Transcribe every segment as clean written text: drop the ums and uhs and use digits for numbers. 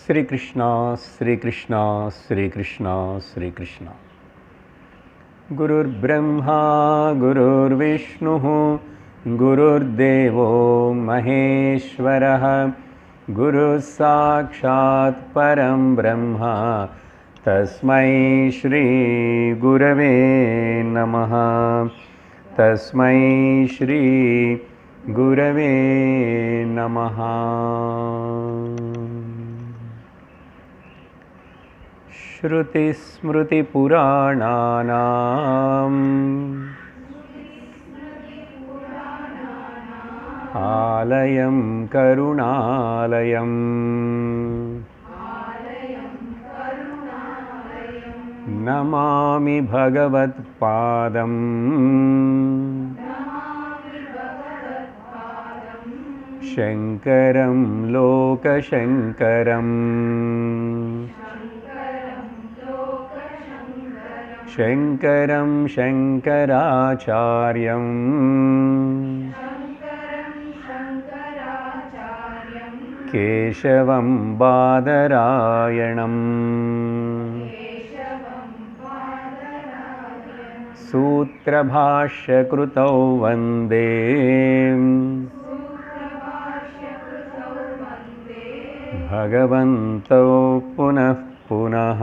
श्री कृष्णा श्री कृष्णा श्री कृष्णा श्री कृष्णा। गुरुर्ब्रह्मा गुरुर्विष्णुः गुरुर्देवो महेश्वरः गुरुः साक्षात् परं ब्रह्म तस्मै श्री गुरवे नमः। तस्मै श्री गुरवे नमः। श्रुतिस्मृतिपुराणानाम् आलयं करुणालयम् नमामि भगवत्पादम् शङ्करं लोकशङ्करम् शङ्करं शङ्कराचार्यं केशवं बादरायणम् सूत्रभाष्यकृतौ वन्दे भगवन्तौ पुनः पुनः।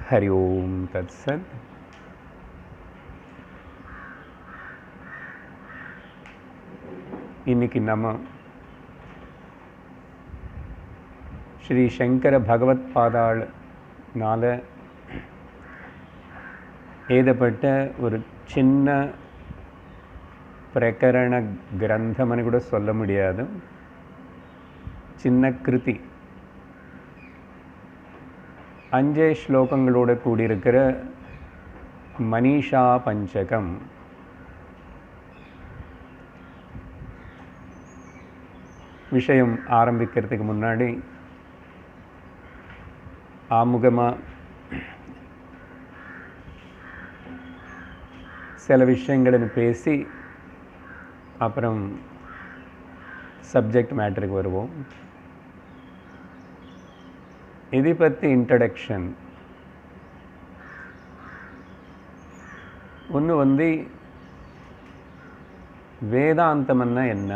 हरि ओम तत्सत्। இன்னைக்கு நம்ம ஸ்ரீ சங்கர பகவத் பாதாள்னால எழுதப்பட்ட ஒரு சின்ன பிரகரண கிரந்தம்னு கூட சொல்ல முடியாது, சின்ன கிருதி. 5 ஸ்லோகங்களோடு கூடியிருக்கிற மனிஷா பஞ்சகம் விஷயம் ஆரம்பிக்கிறதுக்கு முன்னாடி ஆமுகமாக சில விஷயங்களை பேசி அப்புறம் சப்ஜெக்ட் மேட்டருக்கு வருவோம். இதை பற்றி இன்ட்ரடக்ஷன் ஒன்று வேதாந்தம்னா என்ன.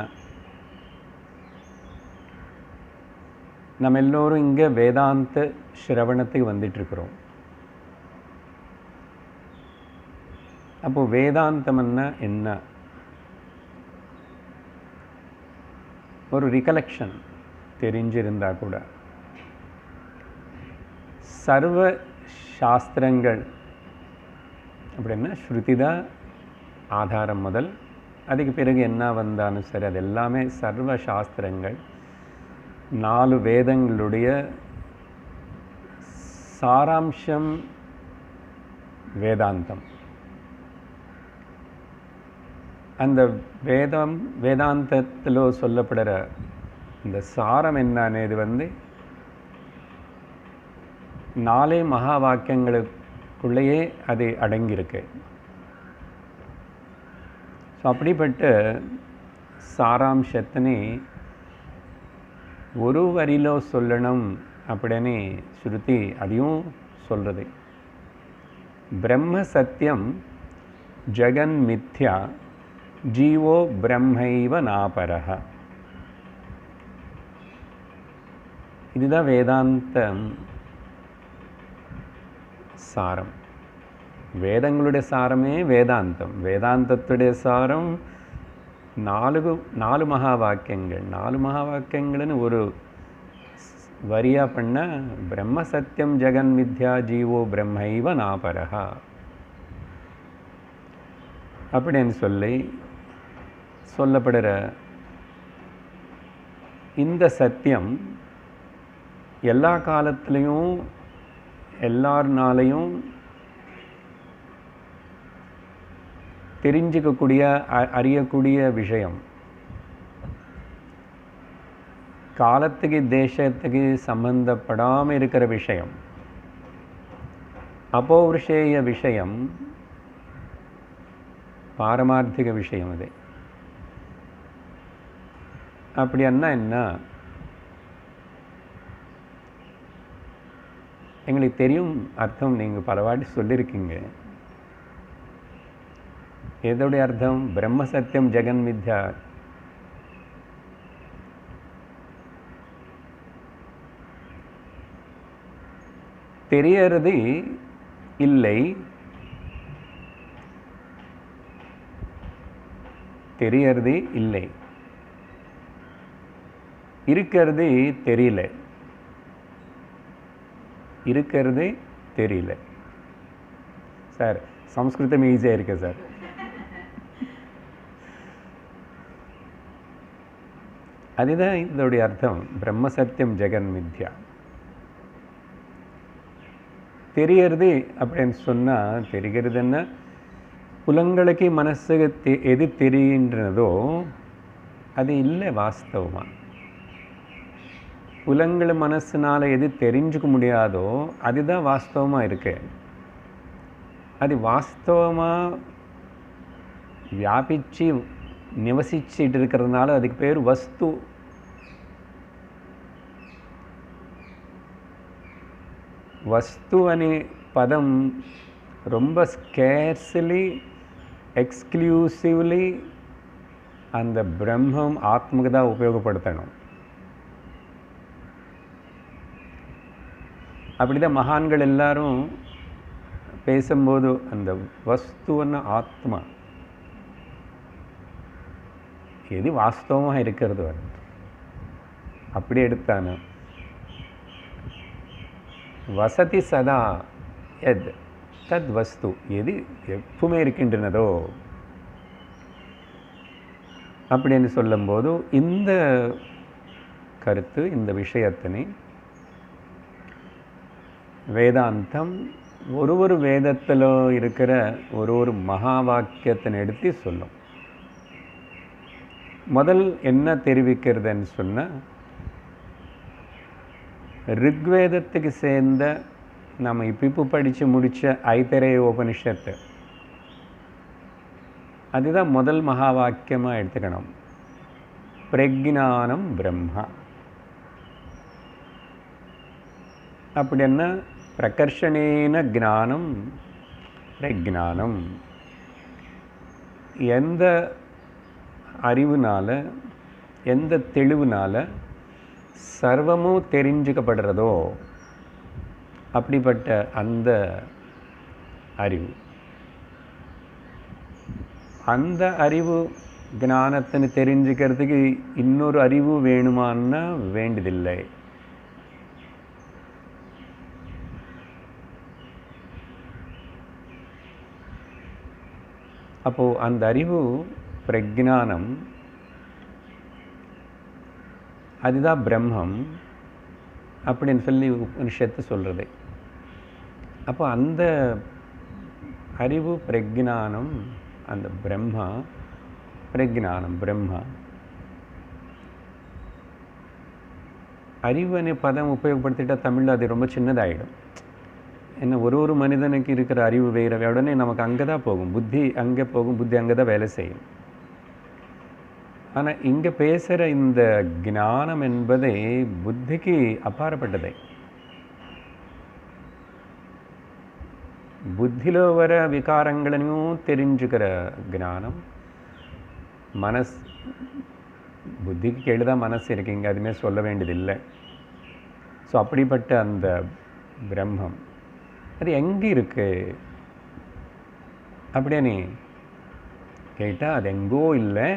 நம்ம எல்லோரும் இங்கே வேதாந்த ஸ்ரவணத்துக்கு வந்துட்டுருக்குறோம். அப்போ வேதாந்தம்னா என்ன, ஒரு ரிகலெக்ஷன் தெரிஞ்சிருந்தா கூட சர்வ சாஸ்திரங்கள் அப்படின்னா ஸ்ருதி தான் ஆதாரம் முதல், அதுக்கு பிறகு என்ன வந்தாலும் சரி அது எல்லாமே சர்வ சாஸ்திரங்கள் 4 வேதங்களுடைய சாராம்சம் வேதாந்தம். அந்த வேதாந்தத்தில் சொல்லப்படுற இந்த சாரம் என்னன்னு 4 மகா வாக்கியங்களுக்குள்ளேயே அது அடங்கியிருக்கு. ஸோ அப்படிப்பட்ட சாராம்சத்தினை ஒரு வரியிலோ சொல்லணும் அப்படின்னு ஸ்ருதி அதையும் சொல்கிறது. பிரம்ம சத்தியம் ஜெகன் மித்யா ஜீவோ பிரம்மைவ நாபரஹ. இதுதான் வேதாந்தம் சாரம். வேதங்களுடைய சாரமே வேதாந்தம். வேதாந்தத்துடைய சாரம் 4 மகா வாக்கியங்கள். 4 மகா வாக்கியங்கள்னு ஒரு வரியா பண்ண பிரம்ம சத்தியம் ஜெகன் மித்யா ஜீவோ பிரம்மைவ நாபரஹ அப்படின்னு சொல்லப்படுற இந்த சத்தியம் எல்லா காலத்திலையும் எல்லாருனாலையும் தெரிஞ்சிக்கக்கூடிய அறியக்கூடிய விஷயம். காலத்துக்கு தேசத்துக்கு சம்பந்தப்படாமல் இருக்கிற விஷயம், அப்பௌருஷேய விஷயம். பாரமார்த்திக விஷயம் அது. அப்படின்னா என்ன? எங்களுக்கு தெரியும் அர்த்தம், நீங்கள் பல வாட்டி சொல்லியிருக்கீங்க. எதோடைய அர்த்தம்? பிரம்ம சத்தியம் ஜெகன் மித்யா. தெரியறது இல்லை, தெரியறது இல்லை, இருக்கிறது தெரியல, இருக்கிறது தெரியல. சார் சம்ஸ்கிருதம் ஈஸியாக இருக்கு சார். அதுதான் இதோடைய அர்த்தம், பிரம்ம சத்தியம் ஜெகன் மித்யா. தெரியறது அப்படின்னு சொன்னால், தெரிகிறதுன்னா புலங்களுக்கு மனசுக்கு எது தெரிகின்றதோ அது இல்லை வாஸ்தவமாக. புலங்கள் மனசுனால் எது தெரிஞ்சுக்க முடியாதோ அதுதான் வாஸ்தவமாக இருக்கு. அது வாஸ்தவமாக வியாபிச்சு நிவசிச்சுட்டு இருக்கிறதுனால அதுக்கு பேர் வஸ்து. వస్తు అనే పదం ரொம்ப స్కేర్స్లీ ఎక్స్క్లూసివ్లీ அந்த பிரம்மம் ஆத்மக்கு தான் உபயோகப்படுத்தணும். அப்படிதான் மகான்கள் எல்லாரும் பேசும்போது அந்த வஸ்துவன்னு ஆத்மா எது வாஸ்தவமாக இருக்கிறது அப்படி எடுத்தானு. வசதி சதா எத் தத் வஸ்து, எது எப்பவுமே இருக்கின்றனதோ அப்படின்னு சொல்லும்போது இந்த கருத்து, இந்த விஷயத்தினை வேதாந்தம் ஒரு வேதத்தில் இருக்கிற ஒரு மகா வாக்கியத்தினை எடுத்து சொல்லும். முதல் என்ன தெரிவிக்கிறதுன்னு சொன்னால், ரிக்வேதத்துக்கு சேர்ந்த நம்ம இப்போ படித்து முடித்த ஐதரேய உபனிஷத்து, அதுதான் முதல் மகா வாக்கியமாக எடுத்துக்கணும். பிரஜ்ஞானம் பிரம்மா அப்படின்னா பிரகர்ஷணேன ஞானம் பிரஜ்ஞானம். எந்த அறிவுனால, எந்த தெளிவுனால சர்வமும் தெரிஞ்சுக்கப்படுறதோ அப்படிப்பட்ட அந்த அறிவு, அந்த அறிவு ஞானத்தினை தெரிஞ்சுக்கிறதுக்கு இன்னொரு அறிவு வேணுமான்னா வேண்டியதில்லை. அப்போது அந்த அறிவு பிரஜ்ஞானம், அதுதான் பிரம்மம் அப்படின்னு சொல்லி உபனிஷத்து சொல்கிறது. அப்போ அந்த அறிவு பிரஜ்ஞானம், அந்த பிரம்மா பிரஜ்ஞானம் பிரம்மா. அறிவு அనే பதம் உபயோகப்படுத்திட்டால் தமிழில் அது ரொம்ப சின்னதாகிடும். ஏன்னா ஒரு மனிதனுக்கு இருக்கிற அறிவு வேறு, உடனே நமக்கு அங்கே தான் போகும், புத்தி அங்கே போகும், புத்தி அங்கே தான் வேலை செய்யும். ஆனால் இங்கே பேசுகிற இந்த ஞானம் என்பதை புத்திக்கு அப்பாற்பட்டதை. புத்தியில் வர விகாரங்களையும் தெரிஞ்சுக்கிற ஞானம். மனஸ் புத்திக்கு கீழே தான் மனசு இருக்குங்க, அதுமே சொல்ல வேண்டியதில்லை. ஸோ அப்படிப்பட்ட அந்த பிரம்மம் அது எங்கே இருக்கு அப்படியே கேட்டால், அது எங்கோ இல்லை,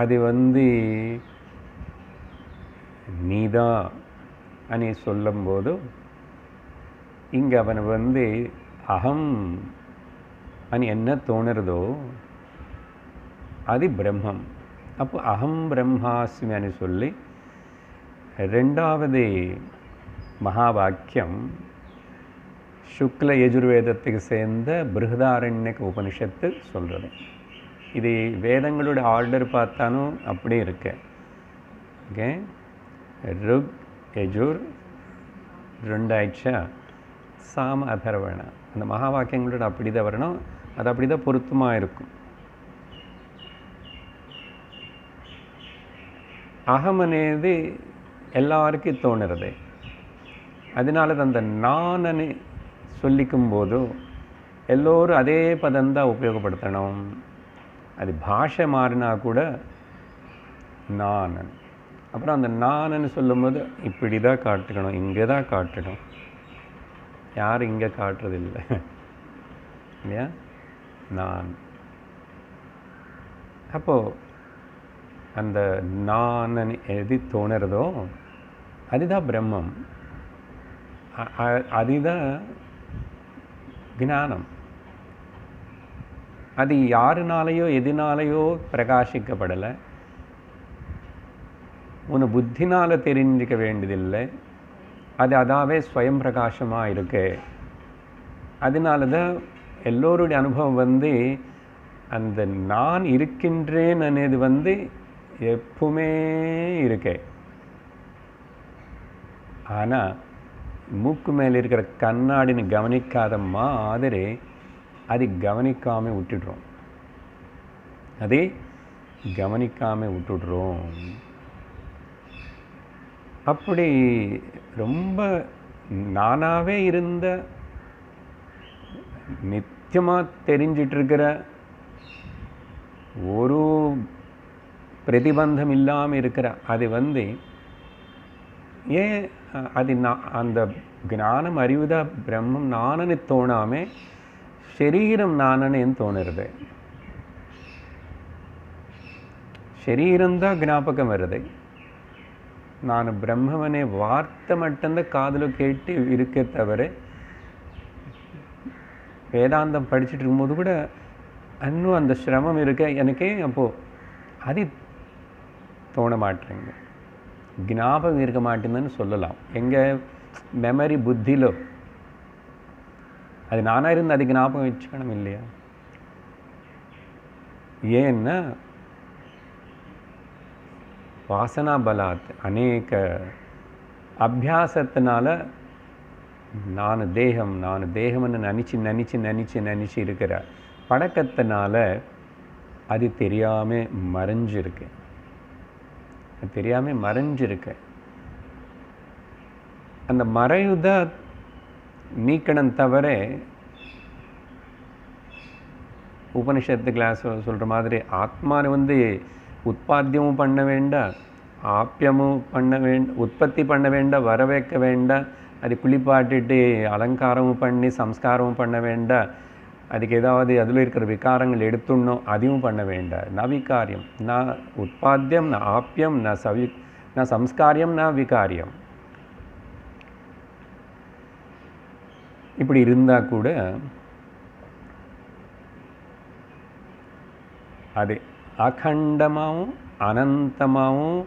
அது நீதான் అని சொல்லும்போது இங்கே அவன் அகம் అని என்ன தோணுறதோ அது பிரம்மம். அப்போ அகம் பிரம்மாஸ்மி అని சொல்லி ரெண்டாவது மகா வாக்கியம் சுக்ல யஜுர்வேதத்துக்கு சேர்ந்த பிருஹதாரண்யக உபனிஷத்து சொல்கிறது. இது வேதங்களோட ஆர்டர் பார்த்தாலும் அப்படியே இருக்கு. ஓகே, ருக் யஜுர் ரெண்டாயிடுச்சா, சாம அதர்வண அந்த மகா வாக்கியங்களோட அப்படி தான் வரணும். அது அப்படி தான் பொருத்தமாக இருக்கும். அகம் అనేది எல்லாருக்கும் தோணுறது. அதனால அந்த நானன்னு சொல்லிக்கும் போது எல்லோரும் அதே பதம் தான் உபயோகப்படுத்தணும். அது பாஷை மாறினா கூட நான். அப்புறம் அந்த நானன்னு சொல்லும்போது இப்படி தான் காட்டுக்கணும், இங்கே தான் காட்டணும். யாரும் இங்கே காட்டுறதில்லை இல்லையா? நான். அப்போது அந்த நான் எது தோணுறதோ அதுதான் பிரம்மம். அதுதான் ஞானம். அது யாருனாலேயோ எதினாலேயோ பிரகாசிக்கப்படலை. உன்னை புத்தினால் தெரிஞ்சிக்க வேண்டியதில்லை. அது அதாவே ஸ்வயம் பிரகாசமாக இருக்கு. அதனால தான் எல்லோருடைய அனுபவம் அந்த நான் இருக்கின்றேன் అనేది எப்பவுமே இருக்கு. ஆனால் மூக்கு மேலே இருக்கிற கண்ணாடின்னு கவனிக்காத மாதிரி அது கவனிக்காமல் விட்டுடுறோம். அதே கவனிக்காமல் விட்டுடுறோம். அப்படி ரொம்ப நானாகவே இருந்த நித்தியமாக தெரிஞ்சிட்ருக்கிற ஒரு பிரதிபந்தம் இல்லாமல் இருக்கிற அது ஏன் அது அந்த ஞானம் அறிவுதான் பிரம்மம் நானன்னு தோணாமல் சரீரம் நானன்னு தோணுறது. சரீரம்தான் ஞாபகம் வருது. நான் பிரம்மவனே வார்த்தை மட்டும்தான் காதில் கேட்டு இருக்க தவிர வேதாந்தம் படிச்சுட்டு இருக்கும்போது கூட இன்னும் அந்த சிரமம் இருக்க எனக்கே. அப்போது அது தோண மாட்டேங்க, ஞாபகம் இருக்க மாட்டேங்குதுன்னு சொல்லலாம். எங்கள் மெமரி புத்தியில் அது நானாக இருந்து அது ஞாபகம் வச்சுக்கணும் இல்லையா? ஏன்னா வாசனா பலாத் அநேக அபியாசத்தினால நான் தேகம்னு நினச்சி இருக்கிற பழக்கத்தினால அது தெரியாமல் மறைஞ்சிருக்கு. அந்த மறைவுத நீக்கணும் தவிர உபனிஷத்து கிளாஸ் சொல்கிற மாதிரி ஆத்மாவை உற்பத்தியமும் பண்ண வேண்டாம், ஆப்பியமும் பண்ண வேண்டாம், உற்பத்தி பண்ண வேண்டாம், வர வைக்க வேண்டாம், அது குளிப்பாட்டிட்டு அலங்காரமும் பண்ணி சம்ஸ்காரமும் பண்ண வேண்டாம், அதுக்கு ஏதாவது அதில் இருக்கிற விகாரங்கள் எடுத்துடணும், அதையும் பண்ண வேண்டாம். ந விகாரியம், ந உற்பத்தியம், ந ஆப்பியம், ந சம்ஸ்காரியம், ந விகாரியம். இப்படி இருந்தால் கூட அது அகண்டமாகவும் அனந்தமாகவும்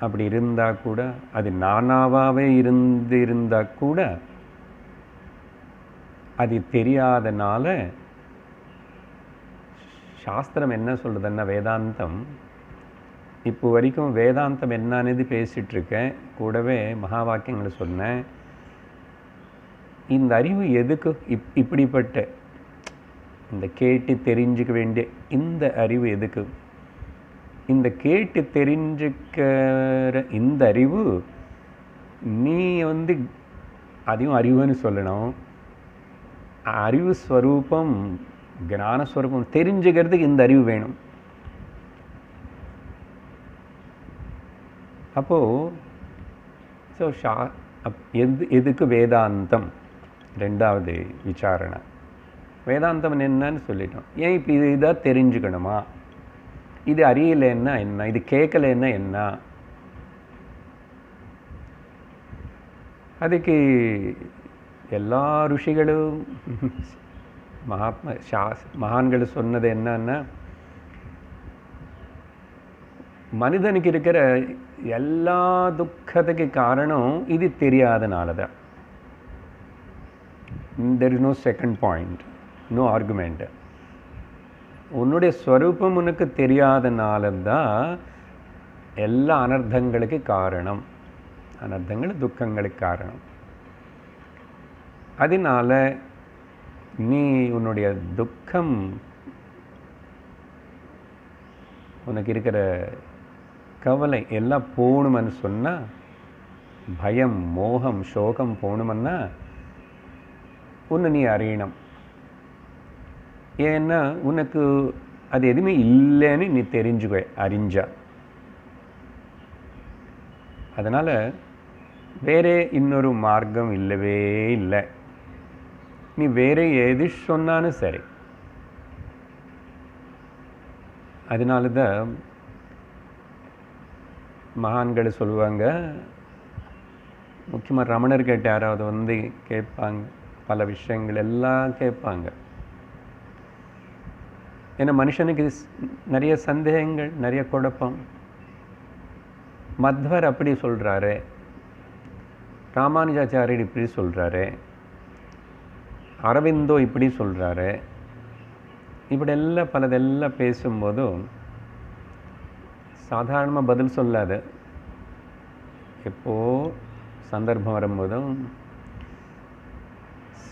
அப்படி இருந்தால் கூட அது நானாகவே இருந்தால் கூட அது தெரியாதனால சாஸ்திரம் என்ன சொல்கிறதுன்னா வேதாந்தம். இப்போ வரைக்கும் வேதாந்தம் என்னன்னு பேசிகிட்ருக்கேன், கூடவே மகா வாக்கியங்களை சொன்னேன். இந்த அறிவு எதுக்கு இப்படிப்பட்ட இந்த கேட்டு தெரிஞ்சுக்க வேண்டிய இந்த அறிவு எதுக்கு? இந்த கேட்டு தெரிஞ்சுக்கிற இந்த அறிவு நீ அதையும் அறிவுன்னு சொல்லணும். அறிவு ஸ்வரூபம் ஞானஸ்வரூபம் தெரிஞ்சுக்கிறதுக்கு இந்த அறிவு வேணும். அப்போது எதுக்கு வேதாந்தம்? ரெண்டாவது விசாரணை. வேதாந்தம் என்னன்னு சொல்லிட்டோம். ஏன் இப்போ இதாக தெரிஞ்சுக்கணுமா? இது அறியலைன்னா என்ன? இது கேட்கலைன்னா என்ன? அதுக்கு எல்லா ருஷிகளும் மகான்கள் சொன்னது என்னன்னா, மனிதனுக்கு இருக்கிற எல்லா துக்கத்துக்கு காரணம் இது தெரியாதனால தான். there is no second point, no argument. உன்னுடைய ஸ்வரூபம் உனக்கு தெரியாதனால தான் எல்லா அனர்த்தங்களுக்கு காரணம். அனர்த்தங்கள் துக்கங்களுக்கு காரணம். அதனால நீ உன்னுடைய துக்கம், உனக்கு இருக்கிற கவலை எல்லாம் போகணும்னு சொன்னால், பயம், மோகம், சோகம் போகணுமன்னா உன்னை நீ அறியணும். ஏன்னா உனக்கு அது எதுவுமே இல்லைன்னு நீ தெரிஞ்சுக்க அறிஞ்சா. அதனால் வேறே இன்னொரு மார்க்கம் இல்லவே இல்லை. நீ வேற எது சொன்னாலும் சரி. அதனால தான் மகான்கள் சொல்லுவாங்க, முக்கியமாக ரமணர் கேட்ட யாராவது வந்து கேட்பாங்க, பல விஷயங்கள் எல்லாம் கேட்பாங்க. ஏன்னா மனுஷனுக்கு நிறைய சந்தேகங்கள், நிறைய குழப்பம். மத்வர் அப்படி சொல்கிறாரு, ராமானுஜாச்சாரியர் இப்படி சொல்கிறாரு, அரவிந்தோ இப்படி சொல்கிறாரு, இப்படியெல்லாம் பலதெல்லாம் பேசும்போதும் சாதாரணமாக பதில் சொல்லாது. எப்போ சந்தர்ப்பம் வரும்போதும்,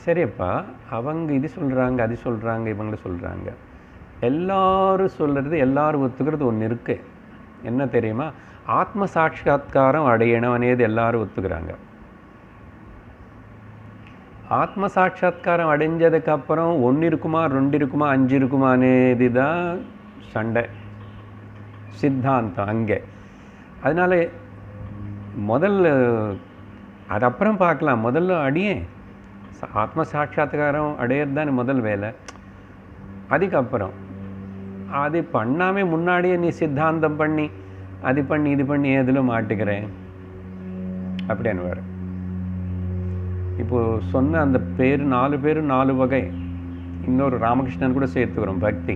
சரிப்பா அவங்க இது சொல்கிறாங்க, அது சொல்கிறாங்க, இவங்கள சொல்கிறாங்க, எல்லாரும் சொல்கிறது, எல்லாரும் ஒத்துக்கிறது ஒன்று இருக்கு. என்ன தெரியுமா? ஆத்ம சாட்சாத்காரம் அடையணும் అనేది எல்லாரும் ஒத்துக்கிறாங்க. ஆத்ம சாட்சாத்காரம் அடைஞ்சதுக்கப்புறம் 1 இருக்குமா, 2 இருக்குமா, 5 இருக்குமா అనేది தான் சண்டை, சித்தாந்தம் அங்கே. அதனால் முதல்ல அது அப்புறம் பார்க்கலாம். முதல்ல அடியே ஆத்ம சாட்சாத்காரம் அடையிறது தான் முதல் வேலை. அதுக்கப்புறம் அது பண்ணாமல் முன்னாடியே நீ சித்தாந்தம் பண்ணி அது பண்ணி இது பண்ணி எதில் மாட்டுக்கிறேன் அப்படின்னு வர. இப்போது சொன்ன அந்த பேர் 4 பேர் 4 வகை. இன்னொரு ராமகிருஷ்ணன் கூட சேர்த்துக்கிறோம், பக்தி.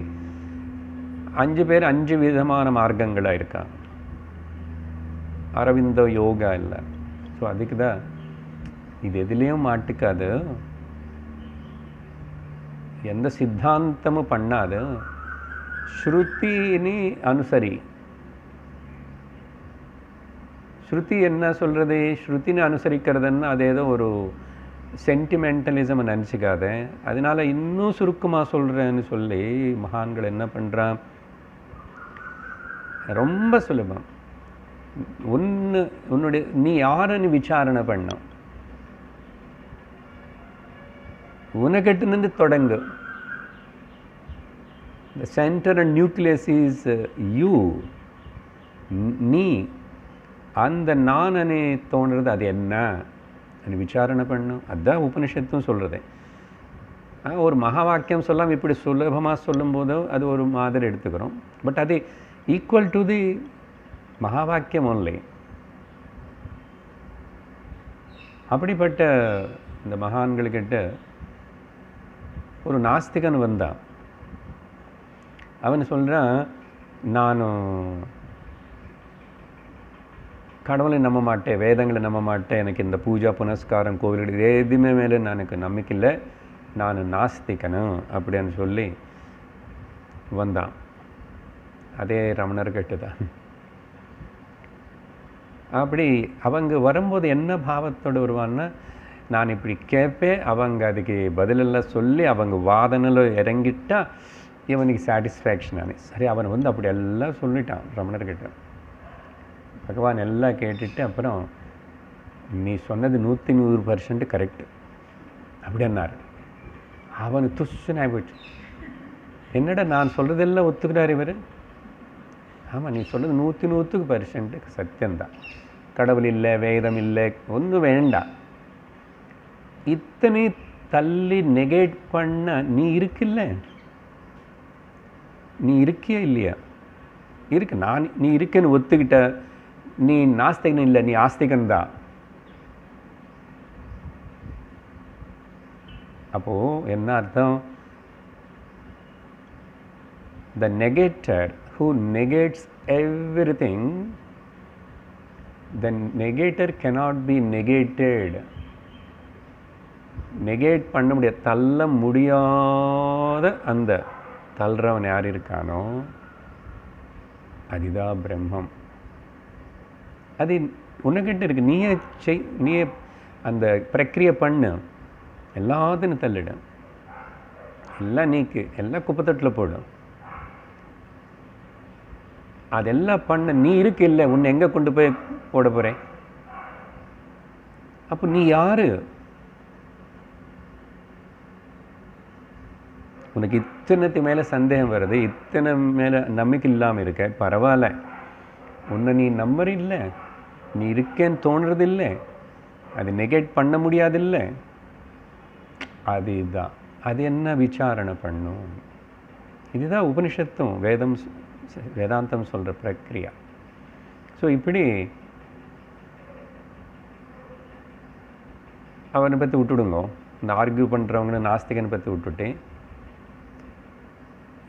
5 பேர் 5 விதமான மார்க்கங்களாக இருக்காங்க. அரவிந்தோ யோகா இல்லை. ஸோ அதுக்கு தான் இது எதுலேயும் மாட்டுக்காது, எந்த சித்தாந்தமும் பண்ணாது, ஸ்ருதினி அனுசரி. ஸ்ருதி என்ன சொல்கிறது? ஸ்ருதினை அனுசரிக்கிறதுன்னா அது ஏதோ ஒரு சென்டிமெண்டலிசம் நினச்சிக்காத. அதனால இன்னும் சுருக்கமாக சொல்கிறேன்னு சொல்லி மகான்கள் என்ன பண்ணுறான், ரொம்ப சுலபம். உன்னுடைய நீ யாருன்னு விசாரணை பண்ணும், உனக்கிட்ட தொடங்கு. The center and nucleus is you. நீ அந்த நானே தோன்றது அது என்ன விசாரணை பண்ணும். அதுதான் உபனிஷத்தும் சொல்கிறது. ஒரு மகா வாக்கியம் சொல்லாமல் இப்படி சுலபமாக சொல்லும்போதோ அது ஒரு மாதிரி எடுத்துக்கிறோம். பட் அது ஈக்குவல் டு தி மகா வாக்கியம் ஒன்லி. அப்படிப்பட்ட இந்த மகான்கள்கிட்ட ஒரு நாஸ்திகன் வந்தான். அவன் சொல்கிறான், நான் கடவுளை நம்ப மாட்டேன், வேதங்களை நம்ப மாட்டேன், எனக்கு இந்த பூஜா புனஸ்காரம் கோவில்கள் எதுவுமே மேலே எனக்கு நம்பிக்கை இல்லை, நான் நாஸ்திகனும் அப்படின்னு சொல்லி வந்தான். அதே ரமணர்கிட்ட தான். அப்படி அவங்க வரும்போது என்ன பாவத்தோடு வருவான்னா, நான் இப்படி கேட்பேன், அவங்க அதுக்கு பதிலெல்லாம் சொல்லி அவங்க வாதனையில் இறங்கிட்டா இவனுக்கு சாட்டிஸ்ஃபேக்ஷன் ஆனு. சரி, அவன் வந்து அப்படி எல்லாம் சொல்லிட்டான் ரமணர்கிட்ட. பகவான் எல்லாம் கேட்டுட்டு அப்புறம், நீ சொன்னது 100% கரெக்டு அப்படின்னாரு. அவனு துஷ்ஷன் ஆகிப்போச்சு. என்னடா நான் சொல்கிறதெல்லாம் ஒத்துக்கிறார் இவர்? ஆமாம், நீ சொல்கிறது 100% சத்தியம்தான். கடவுள் இல்லை, வேதம் இல்லை, ஒன்றும் வேண்டாம். இத்தனை தள்ளி நெகேட் பண்ண நீ இருக்குல்ல, நீ இருக்கியா இல்லையா? இருக்கு. நீ இருக்குன்னு ஒத்துக்கிட்ட, நீ நாஸ்திகன் இல்லை, நீ ஆஸ்திகன் தான். அப்போது என்ன அர்த்தம்? The negator who negates everything, the negator cannot be negated. Negate பண்ண முடியாது, தள்ள முடியாத அந்த தள்ளுறவன் யார் இருக்கானோ அதுதான் பிரம்மம். அது உனக்கிட்ட இருக்கு. நீயே அந்த பிரக்கிரியை பண்ணு. எல்லாத்தையும் தள்ளிடும், எல்லாம் நீக்கு, எல்லாம் குப்பத்தட்டில் போடும். அதெல்லாம் பண்ண நீ இருக்கு இல்லை, உன்னை எங்கே கொண்டு போய் போட போகிறேன்? அப்போ நீ யாரு? உனக்கு இத்தனைத்து மேலே சந்தேகம் வருது, இத்தனை மேலே நம்பிக்கை இல்லாமல் இருக்க, பரவாயில்ல. உன்னை நீ நம்பர் இல்லை, நீ இருக்கேன்னு தோணுறதில்லை, அது நெகேட் பண்ண முடியாதில்லை. அது இதுதான், அது என்ன விசாரணை பண்ணும்? இதுதான் உபனிஷத்தும் வேதாந்தம் சொல்கிற பிரக்ரியா. ஸோ இப்படி அவனை பற்றி விட்டுடுங்க, இந்த ஆர்கியூ பண்ணுறவங்க நாஸ்திகனை பற்றி விட்டுட்டு,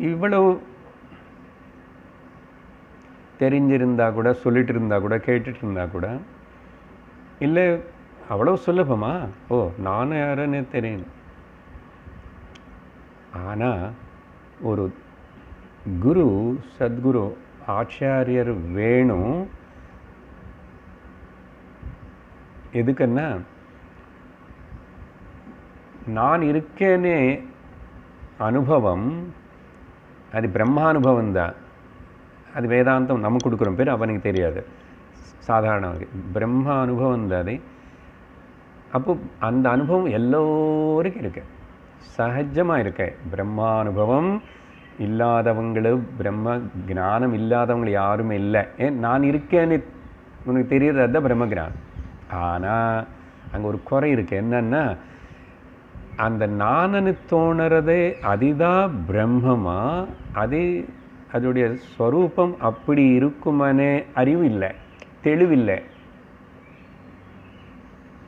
இவ்வளவு தெரிஞ்சிருந்தா கூட, சொல்லிட்டு இருந்தா கூட, கேட்டுட்டு இருந்தா கூட, இல்லை அவ்வளோ சுலபமா? ஓ நானும் யாருன்னு தெரியும். ஆனால் ஒரு குரு, சத்குரு, ஆச்சாரியர் வேணும். எதுக்குன்னா, நான் இருக்கேனே அனுபவம், அது பிரம்மானுபவம் தான். அது வேதாந்தம் நமக்கு கொடுக்குற பேர், அவனுக்கு தெரியாது. சாதாரணமாக பிரம்மா அனுபவம் தான் அது. அப்போ அந்த அனுபவம் எல்லோருக்கும் இருக்கு, சகஜமாக இருக்கு. பிரம்மானுபவம் இல்லாதவங்களும், பிரம்ம ஜானம் இல்லாதவங்க யாருமே இல்லை. ஏன் நான் இருக்கேன்னு உனக்கு தெரியுறது, அதுதான் பிரம்ம ஜானம். ஆனால் அங்கே ஒரு குறை இருக்குது. என்னன்னா, அந்த நானனு தோணுறதே அதுதான் பிரம்மமா, அது அதோடைய ஸ்வரூபம் அப்படி இருக்குமானே அறிவு இல்லை, தெளிவில்லை.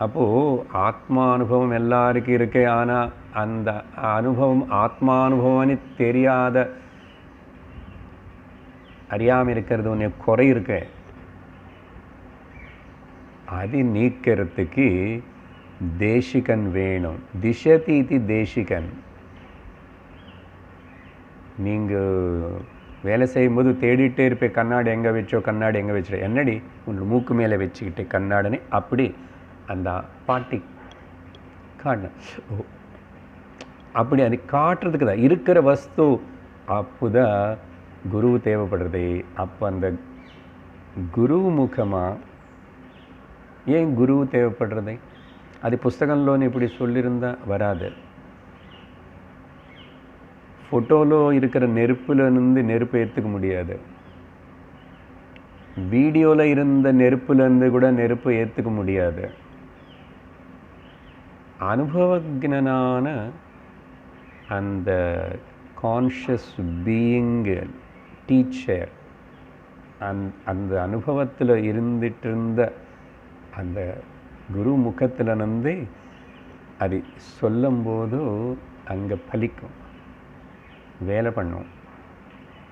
அப்போது ஆத்மானுபவம் எல்லாருக்கும் இருக்கு. ஆனால் அந்த அனுபவம் ஆத்மானுபவம்னு தெரியாத, அறியாமல் இருக்கிறது ஒன்று குறை இருக்கு. அது நீக்கிறதுக்கு தேசிகன் வேணும். திசதி இது தேசிகன். நீங்கள் வேலை செய்யும்போது தேடிட்டே இருப்பேன், கண்ணாடி எங்கே வச்சோ, கண்ணாடி எங்கே வச்சோ. என்னடி உன்னோட மூக்கு மேலே வச்சுக்கிட்டு கண்ணாடினே அப்படி அந்த பாட்டி காட்டணும். ஓ அப்படி அது காட்டுறதுக்கு தான் இருக்கிற வஸ்து. அப்போதான் குரு தேவைப்படுறது. அப்போ அந்த குரு முகமாக ஏன் குரு தேவைப்படுறது? அது புஸ்தகంలోనే இப்படி சொல்லியிருந்தா வராது. ஃபோட்டோவில் இருக்கிற நெருப்புலேருந்து நெருப்பை ஏற்றுக்க முடியாது. வீடியோவில் இருந்த நெருப்புலேருந்து கூட நெருப்பை ஏற்றுக்க முடியாது. அனுபவஜனான அந்த கான்ஷியஸ் பீயிங் டீச்சர், அந்த அனுபவத்தில் இருந்துட்டு இருந்த அந்த குரு முகத்தில் வந்து அது சொல்லும்போது அங்கே பலிக்கும், வேலை பண்ணும்.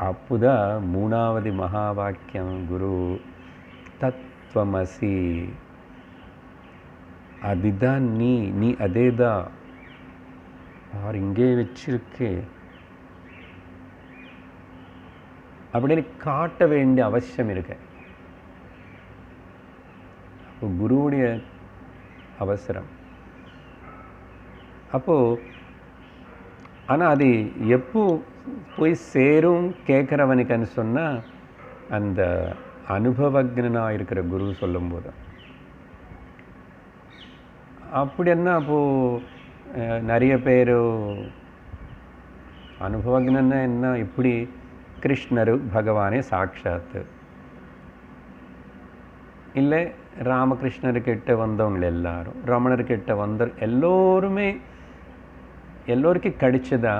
அப்போதான் மூணாவது மகா வாக்கியம் குரு தத்துவமசி. அதுதான் நீ அதே தான் யார் இங்கே வச்சிருக்கு அப்படின்னு காட்ட வேண்டிய அவசியம் இருக்கு. அப்போ குருவுடைய அவசரம். அப்போது ஆனால் அது எப்போ போய் சேரும் கேட்குறவனுக்குன்னு சொன்னால், அந்த அனுபவஜனாக இருக்கிற குரு சொல்லும்போது. அப்படின்னா அப்போது நிறைய பேர் அனுபவஜனா என்ன, இப்படி கிருஷ்ணர் பகவானே சாட்சாத்து, இல்லை ராமகிருஷ்ணர்கிட்ட வந்தவங்க எல்லாரும், ரமணர்கிட்ட வந்த எல்லோருமே எல்லோருக்கும் கிடைச்சதா,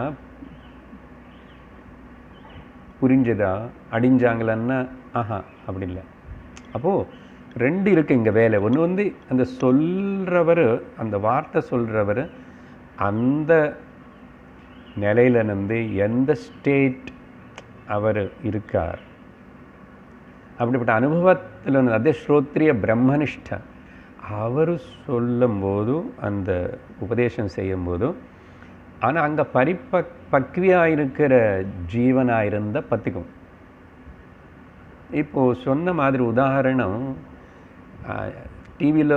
புரிஞ்சதா, அடிஞ்சாங்களன்னா ஆஹா அப்படி இல்லை. அப்போது ரெண்டு இருக்குது இங்கே வேலை. ஒன்று வந்து அந்த சொல்கிறவர், அந்த வார்த்தை சொல்கிறவர் அந்த நிலையிலிருந்து எந்த ஸ்டேட் அவர் இருக்கார், அப்படிப்பட்ட அனுபவத்தில் அதே ஸ்ரோத்ரிய பிரம்மனிஷ்ட அவர் சொல்லும்போது, அந்த உபதேசம் செய்யும்போது. ஆனால் அங்கே பக்வியாக இருக்கிற ஜீவனாக இருந்தால் பற்றிக்கும். இப்போது சொன்ன மாதிரி உதாரணம், டிவியில்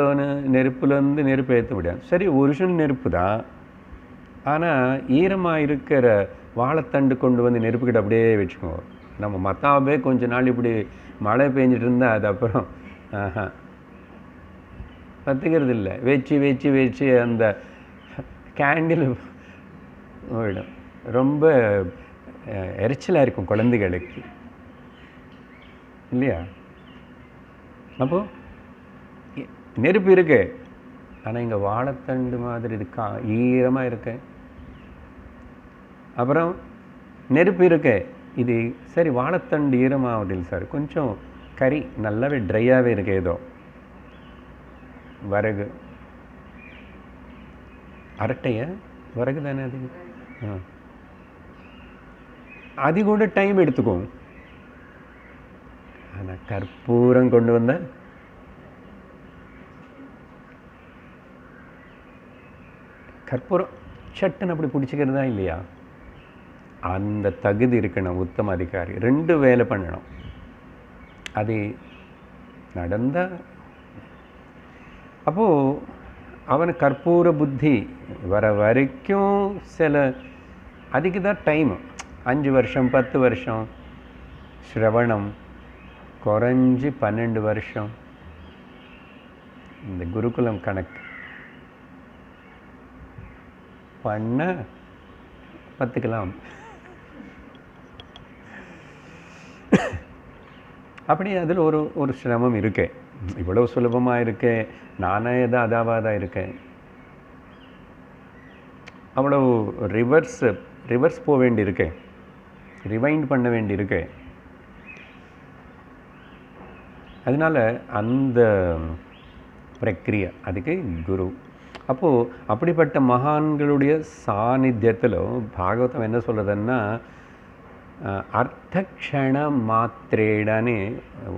நெருப்புலேருந்து நெருப்பு ஏற்ற முடியாது. சரி, ஒரிஜினல் நெருப்பு தான், ஆனால் ஈரமாக இருக்கிற வாழைத்தண்டு கொண்டு வந்து நெருப்புக்கிட்ட அப்படியே வச்சுக்குவோம். நம்ம மத்தாவே கொஞ்ச நாள் இப்படி மழை பெஞ்சிட்டு இருந்தால் அது அப்புறம் பத்துக்கிறது இல்லை. வச்சு வச்சு வச்சு அந்த கேண்டில் போயிடும். ரொம்ப எரிச்சலாக இருக்கும் குழந்தைகளுக்கு இல்லையா? அப்போது நெருப்பு இருக்கு, ஆனால் இங்கே வாழைத்தண்டு மாதிரி இருக்கா ஈரமாக இருக்கு. அப்புறம் நெருப்பு இருக்கு, இது சரி வாழைத்தண்டு ஈரமாகுதில்லை சார், கொஞ்சம் கறி நல்லாவே ட்ரையாகவே இருக்கு. ஏதோ வரகு அரட்டைய வரகு தானே அது, அது கூட டைம் எடுத்துக்கும். ஆனால் கற்பூரம் கொண்டு வந்த கற்பூரம் சட்டுன்னு அப்படி பிடிச்சிக்கிறதா இல்லையா? அந்த தகுதி இருக்கணும் உத்தம அதிகாரி. 2 வேலை பண்ணணும். அது நடந்தால் அப்போது அவன் கற்பூர புத்தி வர வரைக்கும் சில அதுக்கு தான் டைம். 5 வருஷம் 10 வருஷம் ஸ்ரவணம், குறைஞ்சி 12 வருஷம் இந்த குருகுலம் கணக்கு பண்ண கற்றுக்கலாம். அப்படி அதில் ஒரு சிரமம் இருக்கு. இவ்வளவு சுலபமாக இருக்கு, நானே தான் அதாவாக இருக்கேன். அவ்வளவு ரிவர்ஸ் போக வேண்டியிருக்கு, ரிவைண்ட் பண்ண வேண்டியிருக்கு. அதனால அந்த பிரக்ரியா அதுக்கு குரு. அப்போது அப்படிப்பட்ட மகான்களுடைய சாநித்தியத்தில் பாகவதம் என்ன சொல்கிறதுன்னா, அர்த்தக்ஷண மாத்திரேடான்னு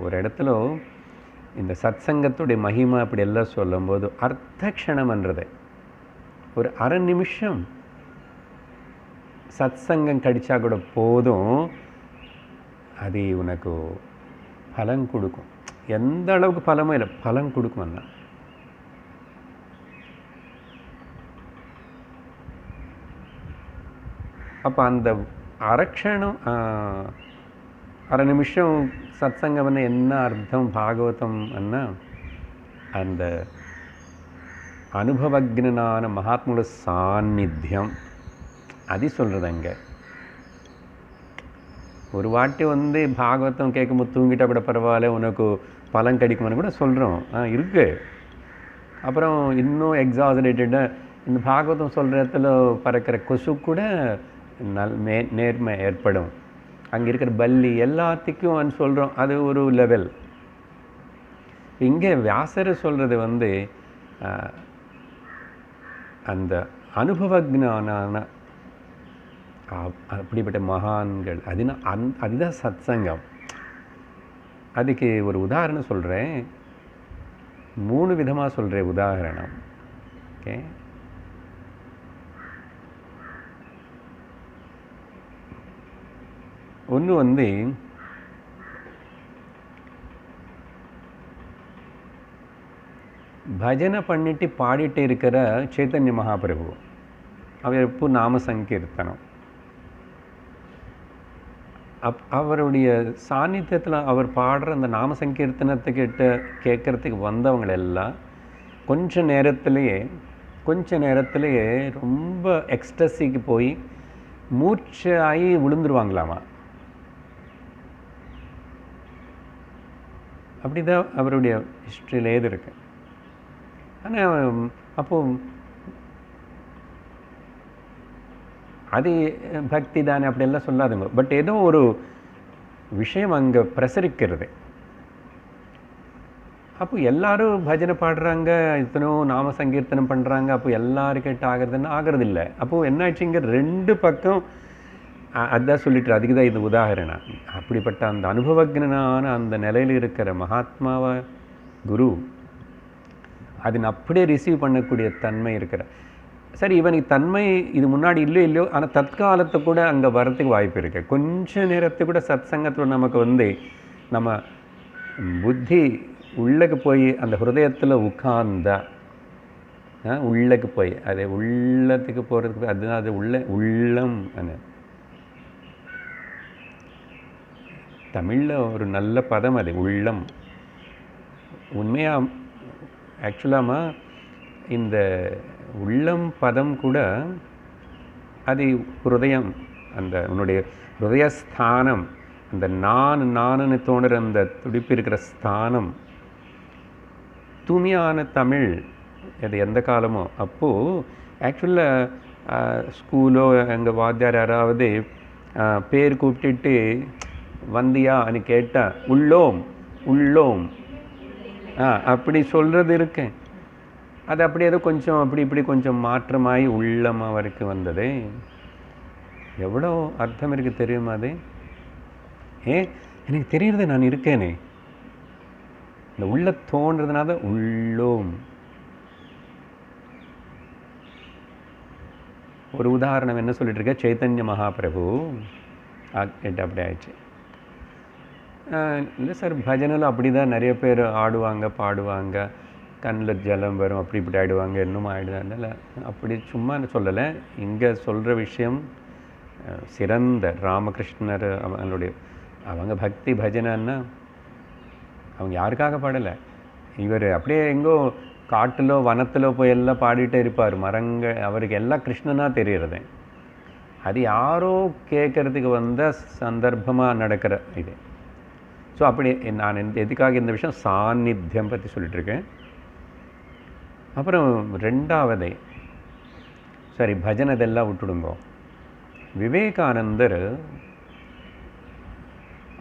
ஒரு இடத்துல இந்த சத்சங்கத்துடைய மகிமை அப்படி எல்லாம் சொல்லும்போது அர்த்தக்ஷணம்ன்றது ஒரு அரை நிமிஷம் சத்சங்கம் கடிச்சா கூட போதும், அது உனக்கு பலன் கொடுக்கும். எந்த அளவுக்கு பலமோ இல்லை, பலன் கொடுக்கும். அண்ணா அப்போ அந்த அரக்ஷணம் அரை நிமிஷம் சத்சங்கம்னா என்ன அர்த்தம் பாகவதம் அண்ணா, அந்த அனுபவஜ்ஞனான மகாத்மாவோட சாநித்தியம் அது சொல்கிறது. அங்கே ஒரு வாட்டி பாகவதம் கேட்கும்போது தூங்கிட்டா கூட பரவாயில்ல, உனக்கு பலன் கிடைக்கும்னு கூட சொல்கிறோம், இருக்குது. அப்புறம் இன்னும் எக்ஸாஜரேட்டடாக இந்த பாகவதம் சொல்கிற இடத்துல பறக்கிற கொசு கூட நேர்மை ஏற்படும், அங்கே இருக்கிற பல்லி எல்லாத்துக்கும் சொல்கிறோம், அது ஒரு லெவல். இங்கே வியாசர் சொல்கிறது அந்த அனுபவஜ்ஞானான அப்படிப்பட்ட மகான்கள், அதுதான் சத்சங்கம். அதுக்கு ஒரு உதாரணம் சொல்கிறேன், 3 விதமாக சொல்கிறேன் உதாரணம். ஓகே, ஒன்று பஜனை பண்ணிட்டு பாடிட்டு இருக்கிற சைத்தன்ய மகாபிரபு, அவர் எப்போ நாம சங்கீர்த்தனம், அவருடைய சாநித்தியத்தில் அவர் பாடுற அந்த நாம சங்கீர்த்தனத்துக்கிட்ட கேட்குறதுக்கு வந்தவங்களெல்லாம் கொஞ்ச நேரத்திலேயே ரொம்ப எக்ஸ்டசிக்கு போய் மூர்ச்சையாகி விழுந்துருவாங்களாமா. அப்படிதான் அவருடைய ஹிஸ்ட்ரியில் ஏது இருக்கு. ஆனால் அப்போது அது பக்தி தானே அப்படியெல்லாம் சொல்லாதுங்க. பட் ஏதோ ஒரு விஷயம் அங்கே பிரசரிக்கிறது. அப்போ எல்லாரும் பஜனை பாடுறாங்க, இத்தனோ நாம சங்கீர்த்தனம் பண்ணுறாங்க, அப்போ எல்லாருக்கிட்ட ஆகிறதுன்னு ஆகிறதில்லை. அப்போது என்ன ஆச்சுங்க, 2 பக்கம் அதான் சொல்லிட்டு, அதுக்கு தான் இது உதாரணம். அப்படிப்பட்ட அந்த அனுபவஜ்ஞனான அந்த நிலையில் இருக்கிற மகாத்மாவா குரு, அதன் அப்படியே ரிசீவ் பண்ணக்கூடிய தன்மை இருக்கிற. சரி, இவனுக்கு தன்மை இது முன்னாடி இல்லையோ, ஆனால் தற்காலத்தை கூட அங்கே வரத்துக்கு வாய்ப்பு இருக்குது. கொஞ்ச நேரத்துக்கு கூட சத்சங்கத்தில் நமக்கு நம்ம புத்தி உள்ளக்கு போய் அந்த ஹிருதயத்தில் உட்கார்ந்தா உள்ளக்கு போய் அது உள்ளத்துக்கு போகிறதுக்கு அதுதான் அது உள்ளம். தமிழில் ஒரு நல்ல பதம் அது உள்ளம். உண்மையாக ஆக்சுவலாக இந்த உள்ளம் பதம் கூட அது ஹிருதயம், அந்த உன்னுடைய ஹிருதயஸ்தானம், அந்த நானுன்னு தோணுற அந்த துடிப்பு இருக்கிற ஸ்தானம். தூய்மையான தமிழ் அது எந்த காலமோ. அப்போது ஆக்சுவலாக ஸ்கூலோ எங்கள் வாத்தியார் யாராவது பேர் கூப்பிட்டுட்டு வந்தியான்னு கேட்டால் உள்ளோம் உள்ளோம் அப்படி சொல்கிறது இருக்கேன். அது அப்படி ஏதோ கொஞ்சம் இப்படி கொஞ்சம் மாற்றமாகி உள்ளம் அவருக்கு வந்தது. எவ்வளோ அர்த்தம் இருக்குது தெரியுமா? அது எனக்கு தெரியறது நான் இருக்கேனே, இந்த உள்ள தோன்றதுனால உள்ளோம். ஒரு உதாரணம் என்ன சொல்லிட்டு இருக்க, சைத்தன்ய மகாபிரபு அப்படி ஆயிடுச்சு. இல்லை சார், பஜனையில் அப்படி தான் நிறைய பேர் ஆடுவாங்க பாடுவாங்க, கண்ணில் ஜலம் வரும், அப்படி இப்படி ஆகிடுவாங்க, இன்னும் ஆகிடுவாங்க. அப்படி சும்மா சொல்லலை. இங்கே சொல்கிற விஷயம் சிறந்த ராமகிருஷ்ணர் அவங்க பக்தி பஜனைன்னா அவங்க யாருக்காக பாடலை. இவர் அப்படியே எங்கோ காட்டிலோ வனத்திலோ போய் எல்லாம் பாடிட்டே இருப்பார். மரங்கள் அவருக்கு எல்லாம் கிருஷ்ணனாக தெரிகிறது. அது யாரோ கேட்கறதுக்கு வந்த சந்தர்ப்பமாக நடக்கிற இது. ஸோ அப்படி நான் எதுக்காக இந்த விஷயம் சாநித்தியம் பற்றி சொல்லிட்டுருக்கேன். அப்புறம் ரெண்டாவது, சரி பஜனை இதெல்லாம் விட்டுடுங்க. விவேகானந்தர்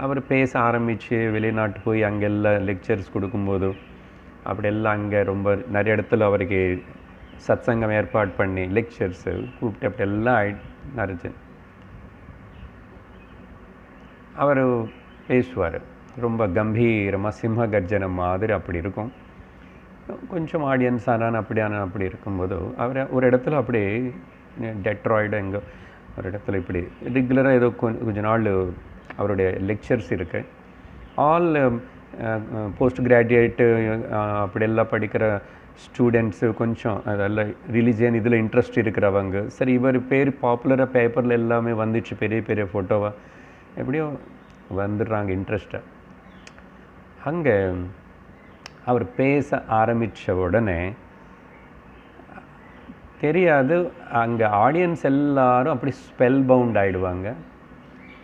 அவர் பேச ஆரம்பித்து வெளிநாட்டு போய் அங்கெல்லாம் லெக்சர்ஸ் கொடுக்கும்போது அப்படியெல்லாம் அங்கே ரொம்ப நிறைய இடத்துல அவருக்கு சத்சங்கம் ஏற்பாடு பண்ணி லெக்சர்ஸு கூப்பிட்டு அப்படியெல்லாம் நடச்சு அவர் பேசுவார். ரொம்ப கம்பீரமாக சிம்ம கர்ஜனம் மாதிரி அப்படி இருக்கும். கொஞ்சம் ஆடியன்ஸ் ஆனால் அப்படி இருக்கும்போது அவர் ஒரு இடத்துல அப்படி டெட்ராய்டு எங்கே ஒரு இடத்துல இப்படி ரெகுலராக ஏதோ கொஞ்ச நாள் அவருடைய லெக்சர்ஸ் இருக்குது. ஆல் போஸ்ட் கிராஜுவேட்டு அப்படியெல்லாம் படிக்கிற ஸ்டூடெண்ட்ஸு, கொஞ்சம் அதெல்லாம் ரிலிஜியன் இதில் இன்ட்ரெஸ்ட் இருக்கிறவங்க. சரி, இவர் பேர் பாப்புலராக பேப்பரில் எல்லாமே வந்துச்சு, பெரிய பெரிய ஃபோட்டோவாக எப்படியோ வந்துடுறாங்க இன்ட்ரெஸ்ட்டாக. அங்கே அவர் பேச ஆரம்பித்த உடனே தெரியாது, அங்கே ஆடியன்ஸ் எல்லாரும் அப்படி ஸ்பெல் பவுண்ட் ஆகிடுவாங்க.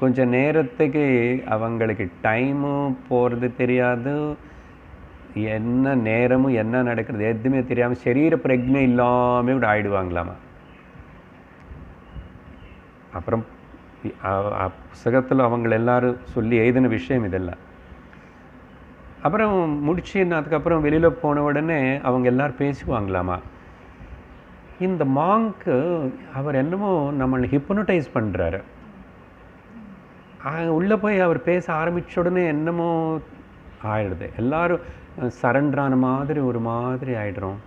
கொஞ்சம் நேரத்துக்கு அவங்களுக்கு டைமும் போகிறது தெரியாது, என்ன நேரமும் என்ன நடக்கிறது எதுவுமே தெரியாமல் சரீர பிரஜை இல்லாமல் கூட ஆகிடுவாங்களாமா. அப்புறம் புத்தகத்தில் அவங்க எல்லாரும் சொல்லி எழுதின விஷயம் இதெல்லாம். அப்புறம் அதுக்கப்புறம் வெளியில் போன உடனே அவங்க எல்லோரும் பேசுவாங்களாமா, இந்த மாங்க்கு அவர் என்னமோ நம்மளை ஹிப்னோடைஸ் பண்ணுறாரு. உள்ளே போய் அவர் பேச ஆரம்பித்த உடனே என்னமோ ஆயிடுது, எல்லோரும் சரண்டரான மாதிரி ஒரு மாதிரி ஆகிடுறோம்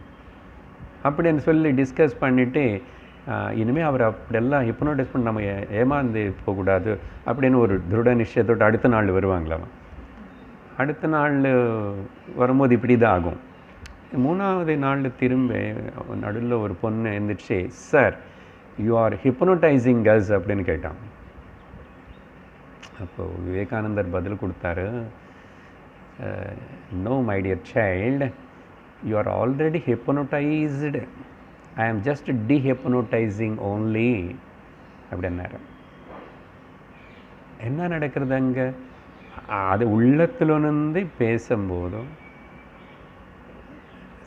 அப்படின்னு சொல்லி டிஸ்கஸ் பண்ணிவிட்டு, இனிமேல் அவர் அப்படியெல்லாம் ஹிப்னோடைஸ் பண்ணி நம்ம ஏமாந்து போகக்கூடாது அப்படின்னு ஒரு திருட நிச்சயத்தோடு அடுத்த நாள் வருவாங்களாம். அடுத்த நாள் வரும்போது இப்படி தான் ஆகும். மூணாவது நாள் திரும்ப நடுவில் ஒரு பொண்ணு எழுந்திரிச்சு, சார் யூ ஆர் ஹிப்னோடைசிங் கஸ் அப்படின்னு கேட்டான். அப்போது விவேகானந்தர் பதில் கொடுத்தாரு, no my dear child, you are already hypnotised, I am just டீஹிப்னோடைசிங் only அப்படின்னாரு. என்ன நடக்கிறது அங்கே? அது உள்ளத்திலிருந்து பேசும்போதும்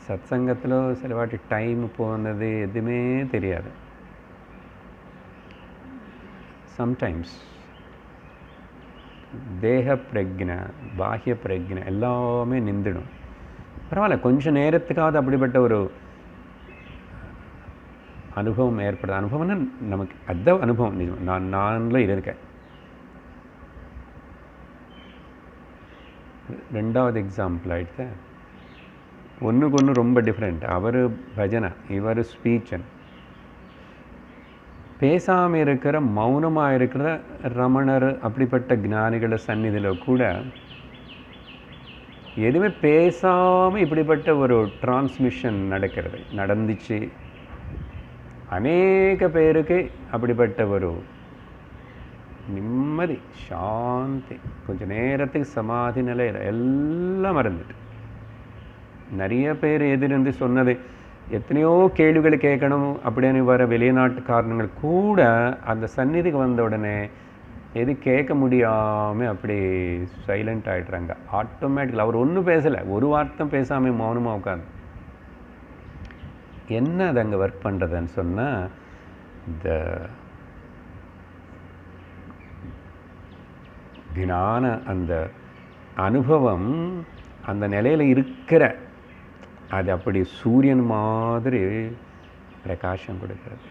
சத்சங்கத்தில் சில வாட்டி டைம் போனது எதுவுமே தெரியாது. சம்டைம்ஸ் தேக பிரஜ்ஞை பாஹ்ய பிரஜ்ஞை எல்லாமே நின்றுடும். பரவாயில்ல, கொஞ்சம் நேரத்துக்காவது அப்படிப்பட்ட ஒரு அனுபவம் ஏற்படுது. அனுபவம்னா நமக்கு அதுதான் அனுபவம். நிஜம், நானில் இருக்கேன். ரெண்டாவது எக்ஸாம்பிள் ஆகிடுச்சு. ஒன்றுக்கு ஒன்று ரொம்ப டிஃப்ரெண்ட். அவர் பஜனை, இவர் ஸ்பீச்சன். பேசாமல் இருக்கிற மௌனமாக இருக்கிற ரமணர் அப்படிப்பட்ட ஞானிகளை சந்நிதியில் கூட எதுவுமே பேசாமல் இப்படிப்பட்ட ஒரு டிரான்ஸ்மிஷன் நடந்துச்சு. அநேக பேருக்கு அப்படிப்பட்ட ஒரு நிம்மதி, சாந்தி, கொஞ்சம் நேரத்துக்கு சமாதி நிலையில் எல்லாம் மறந்துட்டு. நிறைய பேர் எதிர்ந்து சொன்னது, எத்தனையோ கேள்விகளை கேட்கணும் அப்படின்னு வர வெளிநாட்டு காரணங்கள் கூட அந்த சந்நிதிக்கு வந்த உடனே எது கேட்க முடியாமல் அப்படி சைலண்ட் ஆகிடுறாங்க ஆட்டோமேட்டிக்கலாக. அவர் ஒன்றும் பேசலை, ஒரு வார்த்தை பேசாமல் மௌனமாக உட்காந்து. என்ன அது அங்கே ஒர்க் பண்ணுறதுன்னு சொன்னால், இந்த தினான அந்த அனுபவம் அந்த நிலையில் இருக்கிற அது அப்படி சூரியன் மாதிரி பிரகாசம் கொடுக்கிறது.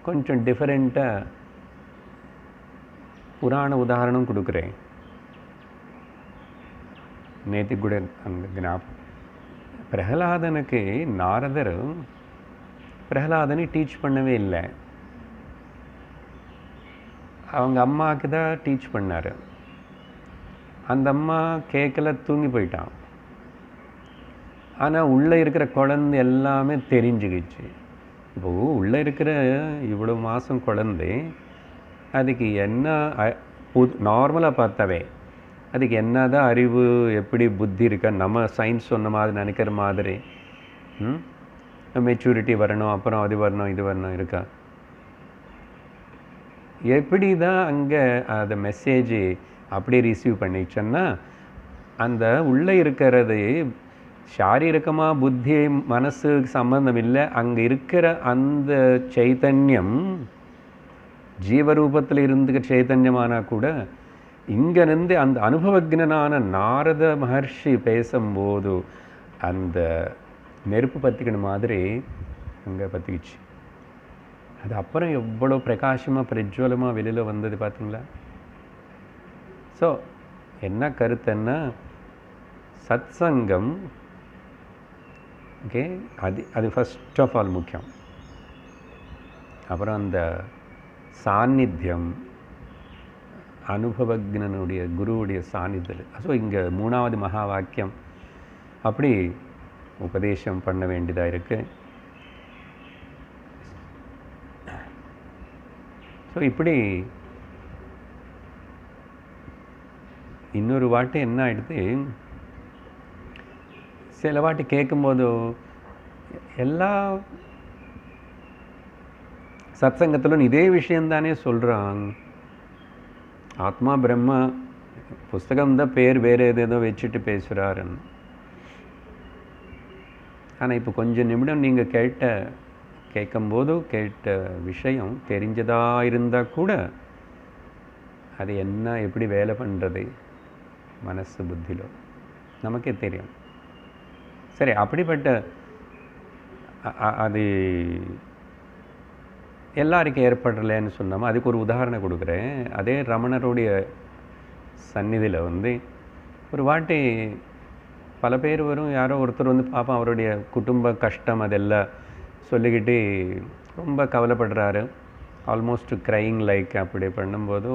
கொஞ்சம் டிஃபரெண்ட்டாக புராண உதாரணம் கொடுக்குறேன். நேற்று கூட அந்த பிரகலாதனுக்கு நாரதர் பிரகலாதனை டீச் பண்ணவே இல்லை, அவங்க அம்மாவுக்கு தான் டீச் பண்ணார். அந்த அம்மா கேட்கல, தூங்கி போயிட்டான். ஆனால் உள்ளே இருக்கிற குழந்தை எல்லாமே தெரிஞ்சுக்கிச்சு. இப்போது உள்ளே இருக்கிற இவ்வளோ மாதம் குழந்தை அதுக்கு என்ன நார்மலாக பார்த்தாவே அதுக்கு என்ன தான் அறிவு, எப்படி புத்தி இருக்கா, நம்ம சயின்ஸ் சொன்ன மாதிரி நினைக்கிற மாதிரி மெச்சூரிட்டி வரணும், அப்புறம் அது வரணும், இது வரணும் இருக்கா? எப்படி தான் அங்கே அந்த மெசேஜ் அப்படியே ரிசீவ் பண்ணிச்சோன்னா, அந்த உள்ளே இருக்கிறது சாரீரகமாக புத்தி மனசுக்கு சம்பந்தம் இல்லை. அங்கே இருக்கிற அந்த சைத்தன்யம் ஜீவரூபத்தில் இருந்துக்க சைத்தன்யமானால் கூட இங்கேருந்து அந்த அனுபவஜ்ஞனான நாரத மகர்ஷி பேசும்போது அந்த நெருப்பு பற்றிக்கிற மாதிரி அங்கே பற்றிக்கிச்சு. அது அப்புறம் எவ்வளோ பிரகாசமாக பிரஜ்வலமாக வெளியில் வந்தது பார்த்தீங்களா? ஸோ என்ன கருத்துன்னா, சத் சங்கம் ஓகே, அது ஃபஸ்ட் ஆஃப் ஆல் முக்கியம். அப்புறம் அந்த சாநித்தியம், அனுபவஜ்ஞனுடைய குருவுடைய சாநித்தியம். ஸோ இங்கே 3வது மகா வாக்கியம் அப்படி உபதேசம் பண்ண வேண்டியதாக இருக்குது. ஸோ இப்படி இன்னொரு வாட்டி என்ன ஆகிடுது, சில வாட்டி கேட்கும்போது எல்லா சத்சங்கத்திலும் இதே விஷயந்தானே சொல்கிறான். ஆத்மா பிரம்மா புஸ்தகம்தான் பேர் வேறு ஏதேதோ வச்சுட்டு பேசுகிறாருன்னு. ஆனால் இப்போ கொஞ்சம் நிமிடம் நீங்கள் கேட்கும்போது கேட்ட விஷயம் தெரிஞ்சதாக இருந்தால் கூட அது என்ன எப்படி வேலை பண்ணுறது மனசு புத்தியில் நமக்கே தெரியும். சரி, அப்படிப்பட்ட அது எல்லாருக்கும் ஏற்படலைன்னு சொன்னோம். அதுக்கு ஒரு உதாரணம் கொடுக்குறேன். அதே ரமணருடைய சந்நிதியில் ஒரு வாட்டி பல பேர் வரும், யாரோ ஒருத்தர் பார்ப்போம், அவருடைய குடும்ப கஷ்டம் அதெல்லாம் சொல்லிக்கிட்டு ரொம்ப கவலைப்படுறாரு, ஆல்மோஸ்ட் க்ரைங் லைக். அப்படி பண்ணும்போது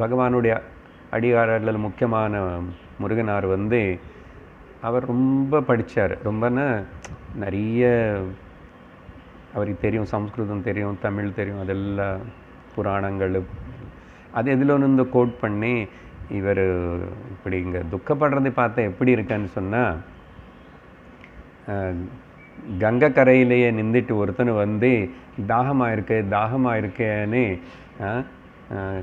பகவானுடைய அடியாரில் முக்கியமான முருகனார் அவர் ரொம்ப படித்தார். ரொம்பன்னா நிறைய அவருக்கு தெரியும், சம்ஸ்கிருதம் தெரியும், தமிழ் தெரியும், அதெல்லாம் புராணங்கள் அது எதில் ஒன்று கோட் பண்ணி இவர் இப்படி இங்கே துக்கப்படுறதை பார்த்தா எப்படி இருக்கான்னு சொன்னால், கங்கை கரையிலேயே நின்றுட்டு ஒருத்தனை தாகமாக இருக்கேன்னு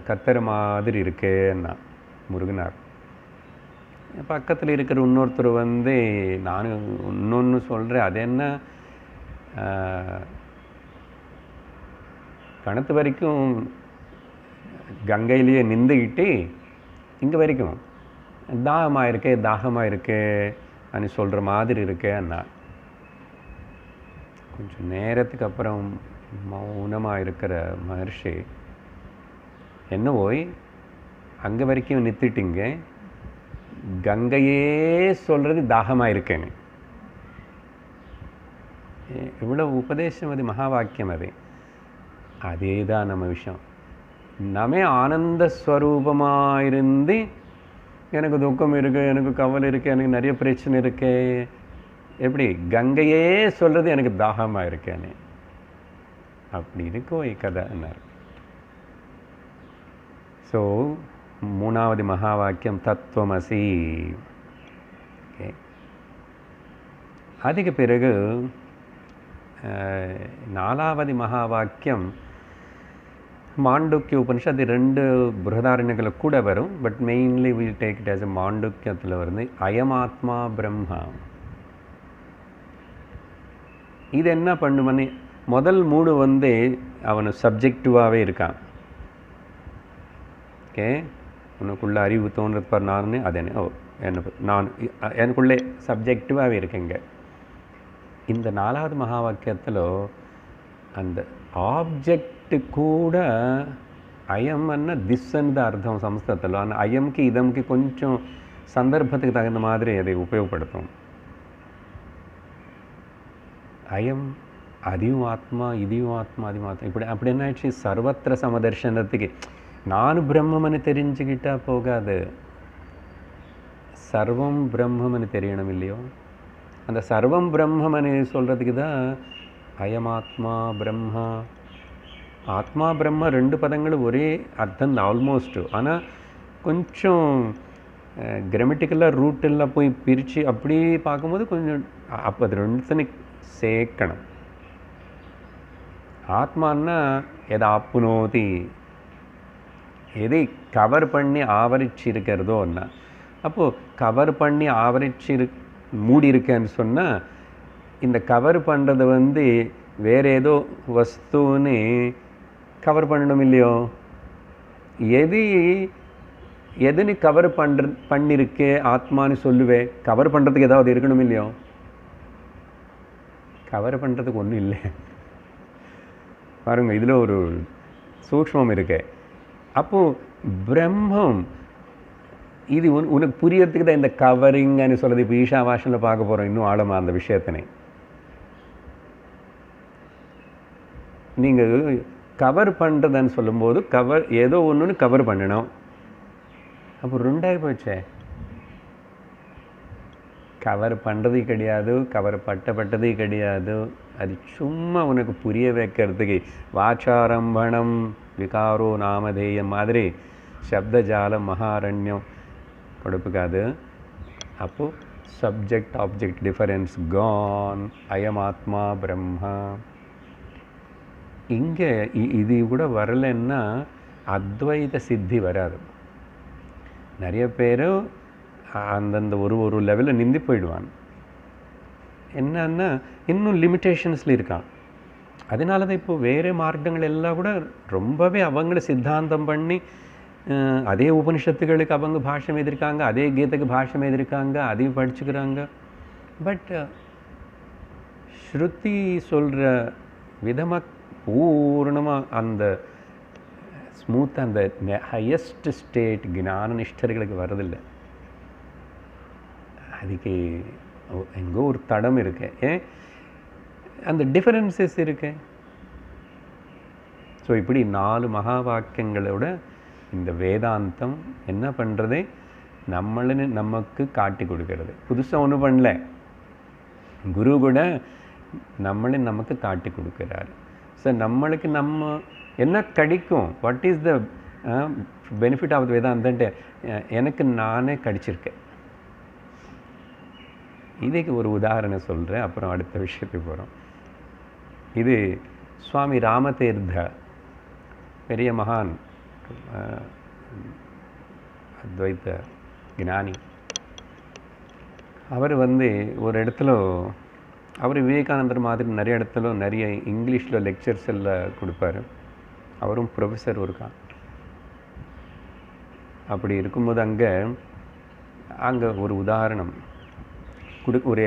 கத்துற மாதிரி இருக்கேன்னா முருகனார். பக்கத்தில் இருக்கிற இன்னொருத்தர் நான் இன்னொன்று சொல்கிறேன், அது என்ன கணத்து வரைக்கும் கங்கையிலேயே நின்றுக்கிட்டு இங்கே வரைக்கும் தாகமாக இருக்கே அப்படின்னு சொல்கிற மாதிரி இருக்கேன்னா, கொஞ்சம் நேரத்துக்கு அப்புறம் மௌனமாக இருக்கிற மகர்ஷி, என்ன போய் அங்கே வரைக்கும் நிறுத்திட்டீங்க, கங்கையே சொல்கிறது தாகமாக இருக்கேன்னு. இவ்வளோ உபதேசம், அது மகா வாக்கியம். அதே தான் நம்ம விஷயம். நம்ம ஆனந்த ஸ்வரூபமாக இருந்து எனக்கு துக்கம் இருக்குது, எனக்கு கவலை இருக்குது, எனக்கு நிறைய பிரச்சனை இருக்கு. எப்படி கங்கையே சொல்கிறது எனக்கு தாகமாக இருக்கேன்னு. அப்படி இருக்கோ கதைன்னார். ஸோ மூணாவது மகா வாக்கியம் தத்துவமசி. ஓகே, அதுக்கு பிறகு நாலாவது மகா வாக்கியம் மாண்டூக்கிய உபனிஷத். அது 2 பிருகதாரண்யங்களை கூட வரும், but mainly will take it as a மாண்டூக்கியத்தில் வருது. அயமாத்மா பிரம்மா. இது என்ன பண்ணுமன்னு முதல் 3 வந்து அவனு சப்ஜெக்டிவாகவே இருக்கான். ஓகே, உனக்குள்ள அறிவு தோன்றது பார், நான் அது என்ன நான் எனக்குள்ளே சப்ஜெக்டிவாகவே இருக்கேங்க. இந்த 4வது மகா வாக்கியத்தில் அந்த ஆப்ஜெக்ட் கூட அயம் அన్న திஸ் அன்னு அர்த்தம் సంస్కృతంలో. அந்த அயம்க்கு இதம்க்கு கொஞ்சம் சந்தர்ப்பத்துக்கு தகுந்த மாதிரி அதை உபயோகப்படுத்தும். அயம் அதையும் ஆத்மா, இதையும் ஆத்மா, அதையும் ஆத்மா. இப்படி அப்படி என்ன ஆயிடுச்சு, சர்வத்திர சமதர்சனத்துக்கு நான் பிரம்மம்னு தெரிஞ்சுக்கிட்டா போகாது, சர்வம் பிரம்மம்னு தெரியணும் இல்லையோ. அந்த சர்வம் பிரம்மம்னு சொல்கிறதுக்கு தான் அயமாத்மா பிரம்மா. ஆத்மா பிரம்மா 2 பதங்களும் ஒரே அர்த்தம் தான் ஆல்மோஸ்ட்டு. ஆனால் கொஞ்சம் கிராமட்டிக்கலாக ரூட்டெல்லாம் போய் பிரித்து அப்படி பார்க்கும்போது கொஞ்சம் அப்போ அது 2 சேர்க்கணும். ஆத்மான்னா எதை ஆப்புனோதி, எதை கவர் பண்ணி ஆவரிச்சு இருக்கிறதோ ஒன்றா. அப்போது கவர் பண்ணி ஆவரிச்சு மூடி இருக்கேன்னு சொன்னால் இந்த கவர் பண்ணுறது வந்து வேறு ஏதோ வஸ்துன்னு கவர் பண்ணணும் இல்லையோ. எதுன்னு கவர் பண்ணிருக்கே ஆத்மான்னு சொல்லுவேன், கவர் பண்ணுறதுக்கு ஏதாவது இருக்கணும் இல்லையோ. கவர் பண்ணுறதுக்கு ஒன்றும் இல்லை பாருங்கள், இதில் ஒரு சூக்ஷ்மம் இருக்கு. அப்போது பிரம்மம் இது உனக்கு புரியறதுக்கு தான் இந்த கவரிங்னு சொல்கிறது. இப்போ ஈஷாவாசனில் பார்க்க போகிறோம் இன்னும் ஆழமாக அந்த விஷயத்தினை. நீங்கள் கவர் பண்ணுறதுன்னு சொல்லும்போது கவர் ஏதோ ஒன்றுன்னு கவர் பண்ணணும். அப்போ 2 போச்சே, கவர் பண்ணுறது கிடையாது, கவர் பட்டது கிடையாது. அது சும்மா உனக்கு புரிய வைக்கிறதுக்கு வாச்சாரம்பணம் விகாரோ நாமதேயம் மாதிரி சப்தஜாலம் மகாரண்யம் கொடுப்புக்காது. அப்போது சப்ஜெக்ட் ஆப்ஜெக்ட் டிஃபரன்ஸ் கான். அயமாத்மா பிரம்மா. இங்கே இது கூட வரலைன்னா அத்வைத சித்தி வராது. நிறைய பேர் அந்தந்த ஒரு லெவலில் நிந்தி போயிடுவான். என்னன்னா இன்னும் லிமிட்டேஷன்ஸில் இருக்கான். அதனால தான் இப்போது வேறு மார்க்கங்கள் எல்லாம் கூட ரொம்பவே அவங்கள சித்தாந்தம் பண்ணி அதே உபனிஷத்துகளுக்கு அவங்க பாஷ்யம் எழுதியிருக்காங்க, அதே கீதைக்கு பாஷ்யம் எழுதியிருக்காங்க, அதையும் படிச்சுக்கிறாங்க. பட் ஸ்ருதி சொல்கிற விதமாக பூர்ணமாக அந்த ஸ்மூத்தாக அந்த ஹையஸ்ட் ஸ்டேட் ஞான நிஷ்டர்களுக்கு வரதில்லை. அதுக்கு எங்கோ ஒரு தடம் இருக்கு. ஏன் அந்த டிஃபரன்சஸ் இருக்கு. ஸோ இப்படி 4 மகா வாக்கியங்களோட இந்த வேதாந்தம் என்ன பண்ணுறது, நமக்கு காட்டி கொடுக்கறது. புதுசாக ஒன்றும் பண்ணல, குரு கூட நமக்கு காட்டி கொடுக்குறாரு. ஸோ நம்மளுக்கு நம்ம என்ன கிடைக்கும், what is the benefit of வேதாந்தன்ட்டு எனக்கு நானே கடிச்சிருக்கேன். இதுக்கு ஒரு உதாரணம் சொல்கிறேன், அப்புறம் அடுத்த விஷயத்துக்கு போகிறோம். இது சுவாமி ராமதீர்த்த, பெரிய மகான் அத்வைத்த ஞானி. அவர் ஒரு இடத்துல அவர் விவேகானந்தர் மாதிரி நிறைய இடத்துல நிறைய இங்கிலீஷில் லெக்சர்ஸ் எல்லாம் கொடுப்பார். அவரும் ப்ரொஃபஸர் இருக்கான். அப்படி இருக்கும்போது அங்கே ஒரு உதாரணம் ஒரு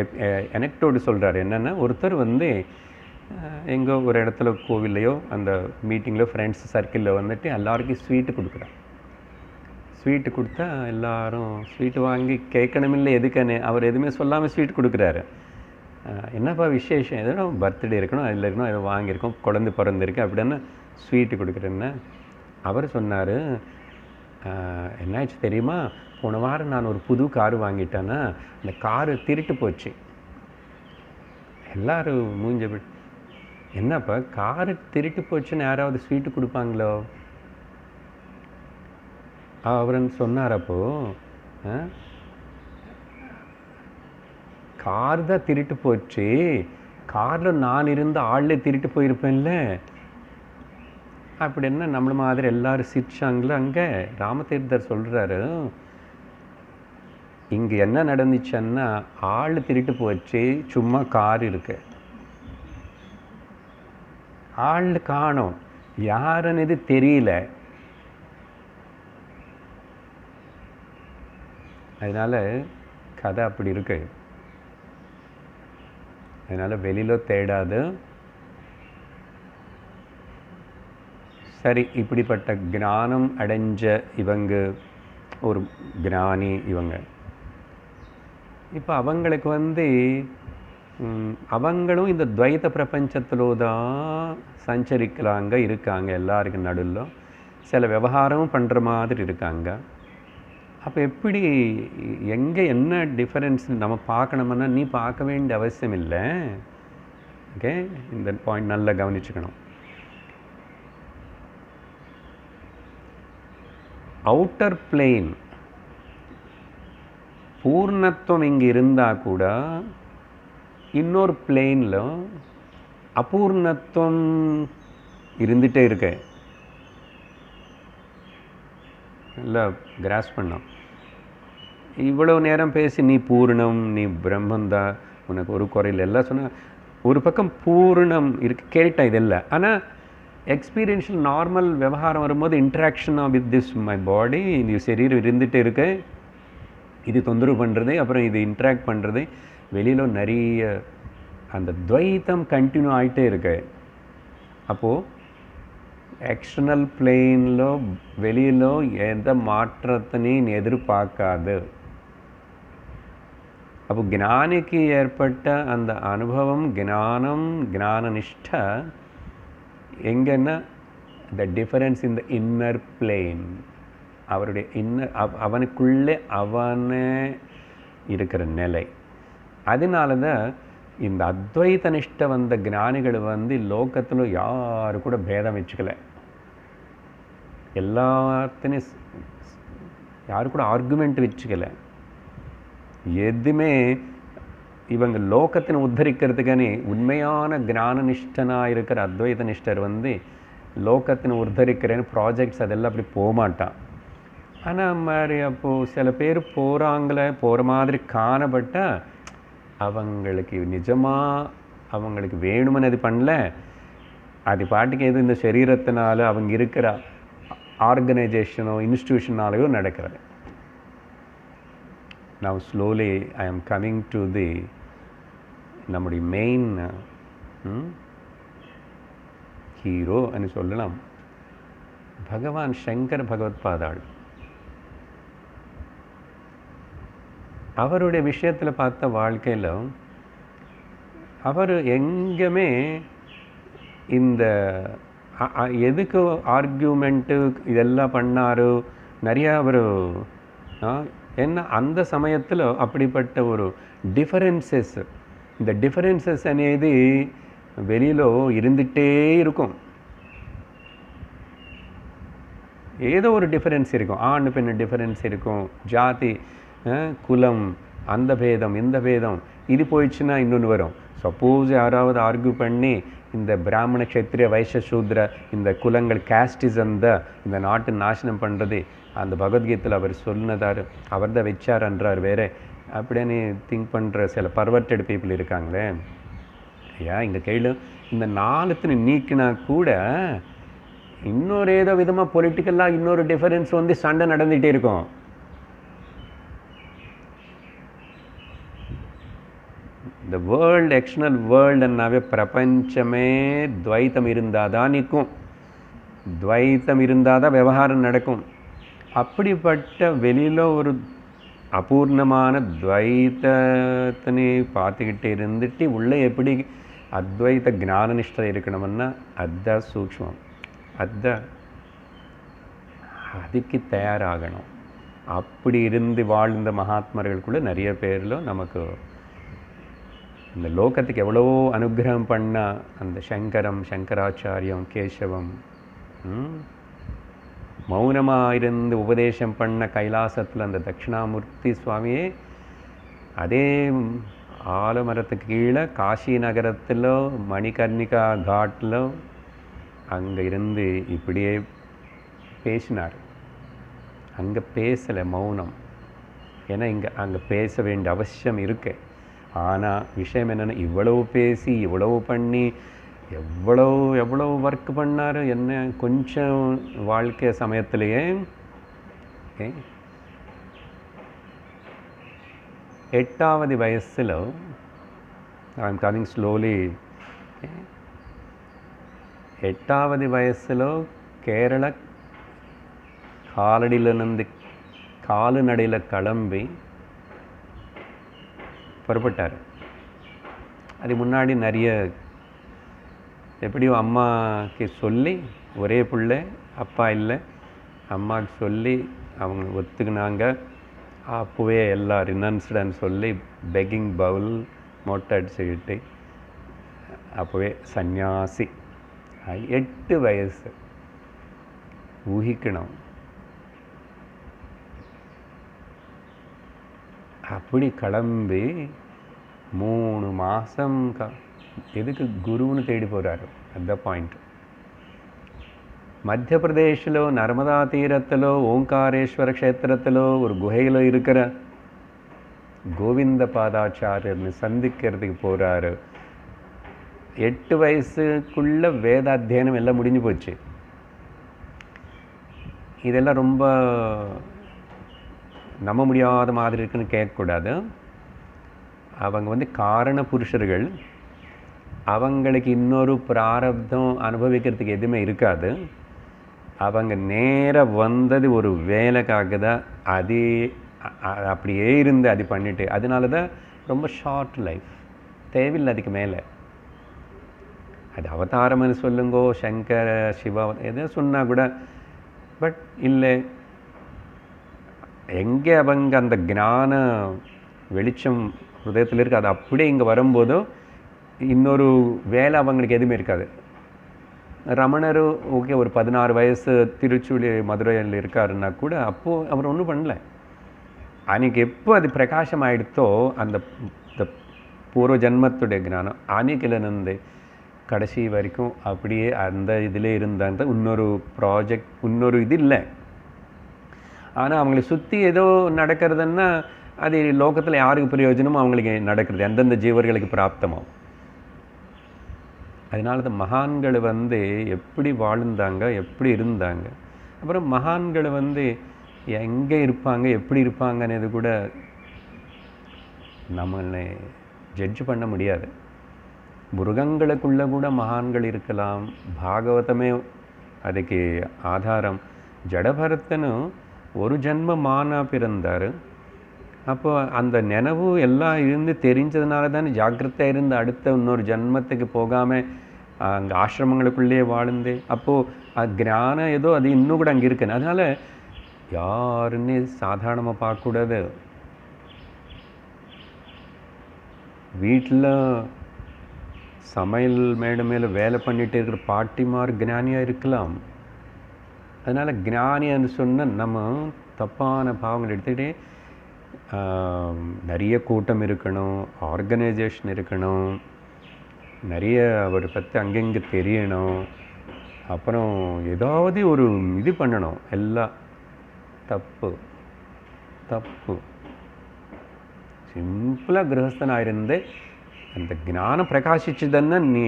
எனக்டோடு சொல்கிறார். என்னென்னா, ஒருத்தர் எங்கோ ஒரு இடத்துல கோவில்லையோ அந்த மீட்டிங்கில் ஃப்ரெண்ட்ஸ் சர்க்கிளில் வந்துட்டு எல்லாருக்கும் ஸ்வீட்டு கொடுக்குறார். ஸ்வீட்டு கொடுத்தா எல்லோரும் ஸ்வீட்டு வாங்கி கேட்கணுமில்லை எதுக்குன்னு அவர் எதுவுமே சொல்லாமல் ஸ்வீட் கொடுக்குறாரு. என்னப்பா விசேஷம், எதோ பர்த்டே இருக்கணும், அதில் இருக்கணும், எதோ வாங்கியிருக்கோம், குழந்தை பிறந்திருக்கு அப்படின்னு ஸ்வீட்டு கொடுக்குறேன்னு அவர் சொன்னார். என்னாச்சு தெரியுமா, போன வாரம் நான் ஒரு புது காரு வாங்கிட்டேன்னா அந்த காரு திருட்டு போச்சு. எல்லோரும் மூஞ்ச என்னப்பா காரு திருட்டு போச்சுன்னு யாராவது ஸ்வீட்டு கொடுப்பாங்களோ? அவருன்னு சொன்னார். அப்போது கார் தான் திருட்டு போச்சு, காரில் நான் இருந்த ஆள்லே திருட்டு போயிருப்பேன்ல அப்படின்னா நம்மள மாதிரி எல்லாரும் சிரிச்சாங்களோ. அங்கே ராமதீர்த்தர் சொல்கிறாரு, இங்கே என்ன நடந்துச்சுன்னா ஆள் திருட்டு போச்சு, சும்மா கார் இருக்கு, ஆள் காணோம், யாருன்னு இது தெரியல. அதனால் கதை அப்படி இருக்கு. அதனால் வெளியில் தேடாது. சரி, இப்படிப்பட்ட ஞானம் அடைஞ்ச இவங்க ஒரு ஞானி இவங்க. இப்போ அவங்களுக்கு அவங்களும் இந்த துவைத பிரபஞ்சத்தில் தான் சஞ்சரிக்கலாங்க இருக்காங்க. எல்லாருக்கும் நடுவில் சில விவகாரமும் பண்ணுற மாதிரி இருக்காங்க. அப்போ எப்படி எங்கே என்ன டிஃபரன்ஸ் நம்ம பார்க்கணும்னா நீ பார்க்க வேண்டிய அவசியம் இல்லை. ஓகே, இந்த பாயிண்ட் நல்லா கவனிச்சுக்கணும். அவுட்டர் பிளேன் பூர்ணத்துவம் இங்கே இருந்தால் கூட இன்னொரு பிளேனில் அபூர்ணத்துவம் இருந்துகிட்டே இருக்கு. நல்லா கிராஸ் பண்ணோம். இவ்வளோ நேரம் பேசி நீ பூர்ணம், நீ பிரம்மந்தா, உனக்கு ஒரு குறையில் எல்லாம் சொன்ன, ஒரு பக்கம் பூர்ணம் இருக்கு கேட்டால் இதெல்லாம். ஆனால் எக்ஸ்பீரியன்ஷியல் நார்மல் விவகாரம் வரும்போது interaction with this my body, இது சரீரம் இருந்துகிட்டே இருக்கு, இது தொந்தரவு பண்ணுறது, அப்புறம் இது இன்ட்ராக்ட் பண்ணுறது, வெளியில் நிறைய அந்த துவைத்தம் கண்டினியூ ஆகிட்டே இருக்கு. அப்போது எக்ஸ்டர்னல் பிளேனில் வெளியில் எந்த மாற்றத்தினையும் எதிர்பார்க்காது. அப்போ ஞானிக்கு ஏற்பட்ட அந்த அனுபவம், ஞானம், ஞான நிஷ்டை எங்கன்னா the difference in the inner plane. அவருடைய இன்னர் அவனுக்குள்ளே அவனே இருக்கிற நிலை. அதனால தான் இந்த அத்வைத நிஷ்டை வந்த ஞானிகள் லோகத்தில் யாரு கூட பேதம் வச்சுக்கல, எல்லாத்தையும் யாரு கூட ஆர்குமெண்ட் வச்சுக்கல. எதுவுமே இவங்க லோகத்தினை உத்தரிக்கிறதுக்கானே உண்மையான ஞான நிஷ்டனாக இருக்கிற அத்வைத நிஷ்டர் லோகத்தினை உத்தரிக்கிறேன்னு ப்ராஜெக்ட்ஸ் அதெல்லாம் அப்படி போகமாட்டான். ஆனால் மாதிரி அப்போது சில பேர் போகிறாங்களே, போகிற மாதிரி காணப்பட்டால் அவங்களுக்கு நிஜமாக அவங்களுக்கு வேணுமென்னு அது பண்ணல, அது பாட்டுக்கு எது இந்த சரீரத்தினால அவங்க இருக்கிற ஆர்கனைசேஷனோ இன்ஸ்டிடியூஷனாலேயோ நடக்கிறது. Now slowly I am coming to the நம்முடைய மெயின் ஹீரோ అని சொல்லலாம், பகவான் சங்கர் பகவத்பாதாள். அவருடைய விஷயத்தில் பார்த்த வாழ்க்கையில் அவர் எங்கேயுமே இந்த எதுக்கு ஆர்கியூமெண்ட்டு இதெல்லாம் பண்ணார் நிறையா. அவர் என்ன அந்த சமயத்தில் அப்படிப்பட்ட ஒரு டிஃபரன்சஸ், இந்த டிஃபரன்சஸ் అనేది வெளியில் இருந்துகிட்டே இருக்கும். ஏதோ ஒரு டிஃபரன்ஸ் இருக்கும், ஆண் பெண் டிஃபரன்ஸ் இருக்கும், ஜாதி குலம் அந்த பேதம் இந்த பேதம், இது போயிடுச்சுன்னா இன்னொன்று வரும். சப்போஸ் யாராவது ஆர்கியூ பண்ணி இந்த பிராமண க்ஷத்ரிய வைஷ்ய சூத்ர இந்த குலங்கள் கேஸ்டிசம் தான் இந்த நாட்டு நாசனம் பண்ணுறது அந்த பகவத்கீதையில் அவர் சொன்னதார், அவர் தான் வச்சார்ன்றார் வேறு அப்படின்னு திங்க் பண்ணுற சில பர்வர்டட் பீப்புள் இருக்காங்களே. ஐயா இங்கே கேளு, இந்த நாலுத்தினை நீக்கினா கூட இன்னொரு ஏதோ விதமாக பொலிட்டிக்கலாக இன்னொரு டிஃபரன்ஸ் சண்டை நடந்துகிட்டே இருக்கும். இந்த வேர்ல்டு எக்ஸ்டர்னல் வேர்ல்டுன்னாவே பிரபஞ்சமே துவைத்தம் இருந்தால் தான் நிற்கும், துவைத்தம் இருந்தால் தான் விவகாரம் நடக்கும். அப்படிப்பட்ட வெளியில் ஒரு அபூர்ணமான துவைத்தனை பார்த்துக்கிட்டே இருந்துட்டு உள்ளே எப்படி அத்வைத ஞான நிஷ்டை இருக்கணும்னா அதுதான் சூக்ஷ்மம். அதுதான் அதுக்கு தயாராகணும். அப்படி இருந்து வாழ்ந்த மகாத்மர்களுக்குள்ள நிறைய பேரில் நமக்கு இந்த லோகத்துக்கு எவ்வளவோ அனுகிரகம் பண்ண அந்த சங்கராச்சாரியம், கேசவம், மௌனமாக இருந்து உபதேசம் பண்ண கைலாசத்தில் அந்த தட்சிணாமூர்த்தி சுவாமியே அதே ஆலமரத்துக்கு கீழே காசி நகரத்தில் மணிகர்ணிகா காட்டில் அங்கே இருந்து இப்படியே பேசினார். அங்கே பேசலை, மௌனம். ஏன்னா அங்கே பேச வேண்டிய அவசியம் இருக்கு. ஆனால் விஷயம் என்னென்னா, இவ்வளவு பேசி இவ்வளவு பண்ணி எவ்வளோ ஒர்க் பண்ணார். என்ன கொஞ்சம் வாழ்க்கை சமயத்திலேயே 8வது வயசில், ஐ எம் கமிங் ஸ்லோலி, 8வது வயசில் கேரள காலடியிலிருந்து கால்நடையில் கிளம்பி புறப்பட்டார். அது முன்னாடி நிறைய எப்படியோ அம்மாவுக்கு சொல்லி, ஒரே பிள்ளை, அப்பா இல்லை, அம்மாவுக்கு சொல்லி அவங்க ஒத்துக்கினாங்க. அப்போவே எல்லாம் ரினன்ஸ்டுன்னு சொல்லி பெக்கிங் பவுல் மொட்டை அடிச்சுக்கிட்டு அப்போவே சந்நியாசி. 8 வயசு ஊகிக்கணும். அப்படி கிளம்பி 3 மாதம் எதுக்கு குருன்னு தேடி போகிறாரு. அந்த பாயிண்ட். மத்திய பிரதேஷில் நர்மதா தீரத்தில் ஓங்காரேஸ்வர க்ஷேத்திரத்தில் ஒரு குகையில் இருக்கிற கோவிந்த பாதாச்சாரியர்னு சந்திக்கிறதுக்கு போகிறாரு. 8 வயசுக்குள்ள வேத அத்தியனம் எல்லாம் முடிஞ்சு போச்சு. இதெல்லாம் ரொம்ப நம்ப முடியாத மாதிரி இருக்குன்னு கேட்கக்கூடாது. அவங்க காரண புருஷர்கள். அவங்களுக்கு இன்னொரு பிராரப்தம் அனுபவிக்கிறதுக்கு எதுவுமே இருக்காது. அவங்க நேராக வந்தது ஒரு வேலைக்காக தான். அது அப்படியே இருந்து அது பண்ணிட்டு, அதனால தான் ரொம்ப ஷார்ட் லைஃப். தேவையில்லை அதுக்கு மேலே. அது அவதாரம்னு சொல்லுங்கோ, சங்கர சிவா எதோ சொன்னால் கூட. பட் இல்லை, எங்கே அவங்க அந்த ஞான வெளிச்சம் ஹிருதயத்தில் இருக்குது, அது அப்படியே இங்கே வரும்போதோ இன்னொரு வேலை அவங்களுக்கு எதுவுமே இருக்காது. ரமணர் ஓகே, ஒரு 16 வயசு திருச்சூழி மதுரையில் இருக்காருன்னா கூட அப்போது அவர் ஒன்றும் பண்ணல. அன்றைக்கி எப்போ அது பிரகாசம் ஆகிடுத்தோ அந்த பூர்வ ஜன்மத்துடைய ஞானம் அன்றைக்கிலேருந்து கடைசி வரைக்கும் அப்படியே அந்த இதிலே இருந்தாங்க. இன்னொரு ப்ராஜெக்ட், இன்னொரு இது இல்லை. ஆனால் அவங்களை சுற்றி ஏதோ நடக்கிறதுன்னா அது லோகத்தில் யாருக்கு பிரயோஜனமோ அவங்களுக்கு நடக்கிறது, எந்தெந்த ஜீவர்களுக்கு பிராப்தமோ. அதனால தான் மகான்கள் எப்படி வாழ்ந்தாங்க, எப்படி இருந்தாங்க. அப்புறம் மகான்கள் எங்கே இருப்பாங்க, எப்படி இருப்பாங்கன்னு கூட நம்மளை ஜட்ஜ் பண்ண முடியாது. மிருகங்களுக்குள்ளே கூட மகான்கள் இருக்கலாம். பாகவதமே அதுக்கு ஆதாரம். ஜடபரத்தனும் ஒரு ஜென்ம மானா பிறந்தார். அப்போ அந்த நினைவு எல்லாம் இருந்து தெரிஞ்சதுனால தானே ஜாக்கிரதையாக இருந்து அடுத்த இன்னொரு ஜென்மத்துக்கு போகாமல் அங்கே ஆசிரமங்களுக்குள்ளேயே வாழ்ந்து, அப்போது ஞானம் ஏதோ அது இன்னும் கூட அங்கே இருக்குன்னு. அதனால் யாருன்னு சாதாரணமாக பார்க்கக்கூடாது. வீட்டில் சமையல் மேலே வேலை பண்ணிகிட்டு இருக்கிற பாட்டிமார் ஞானியாக இருக்கலாம். அதனால் ஞானின்னு சொன்னால் நம்ம தப்பான பாவங்கள் எடுத்துக்கிட்டே நிறைய கூட்டம் இருக்கணும், ஆர்கனைசேஷன் இருக்கணும், நிறைய அவரை பற்றி அங்கங்கே தெரியணும், அப்புறம் ஏதாவது ஒரு இது பண்ணணும். எல்லாம் தப்பு தப்பு. சிம்பிளாக கிரகஸ்தனாக இருந்து அந்த ஞானம் பிரகாசிச்சுதுன்னா நீ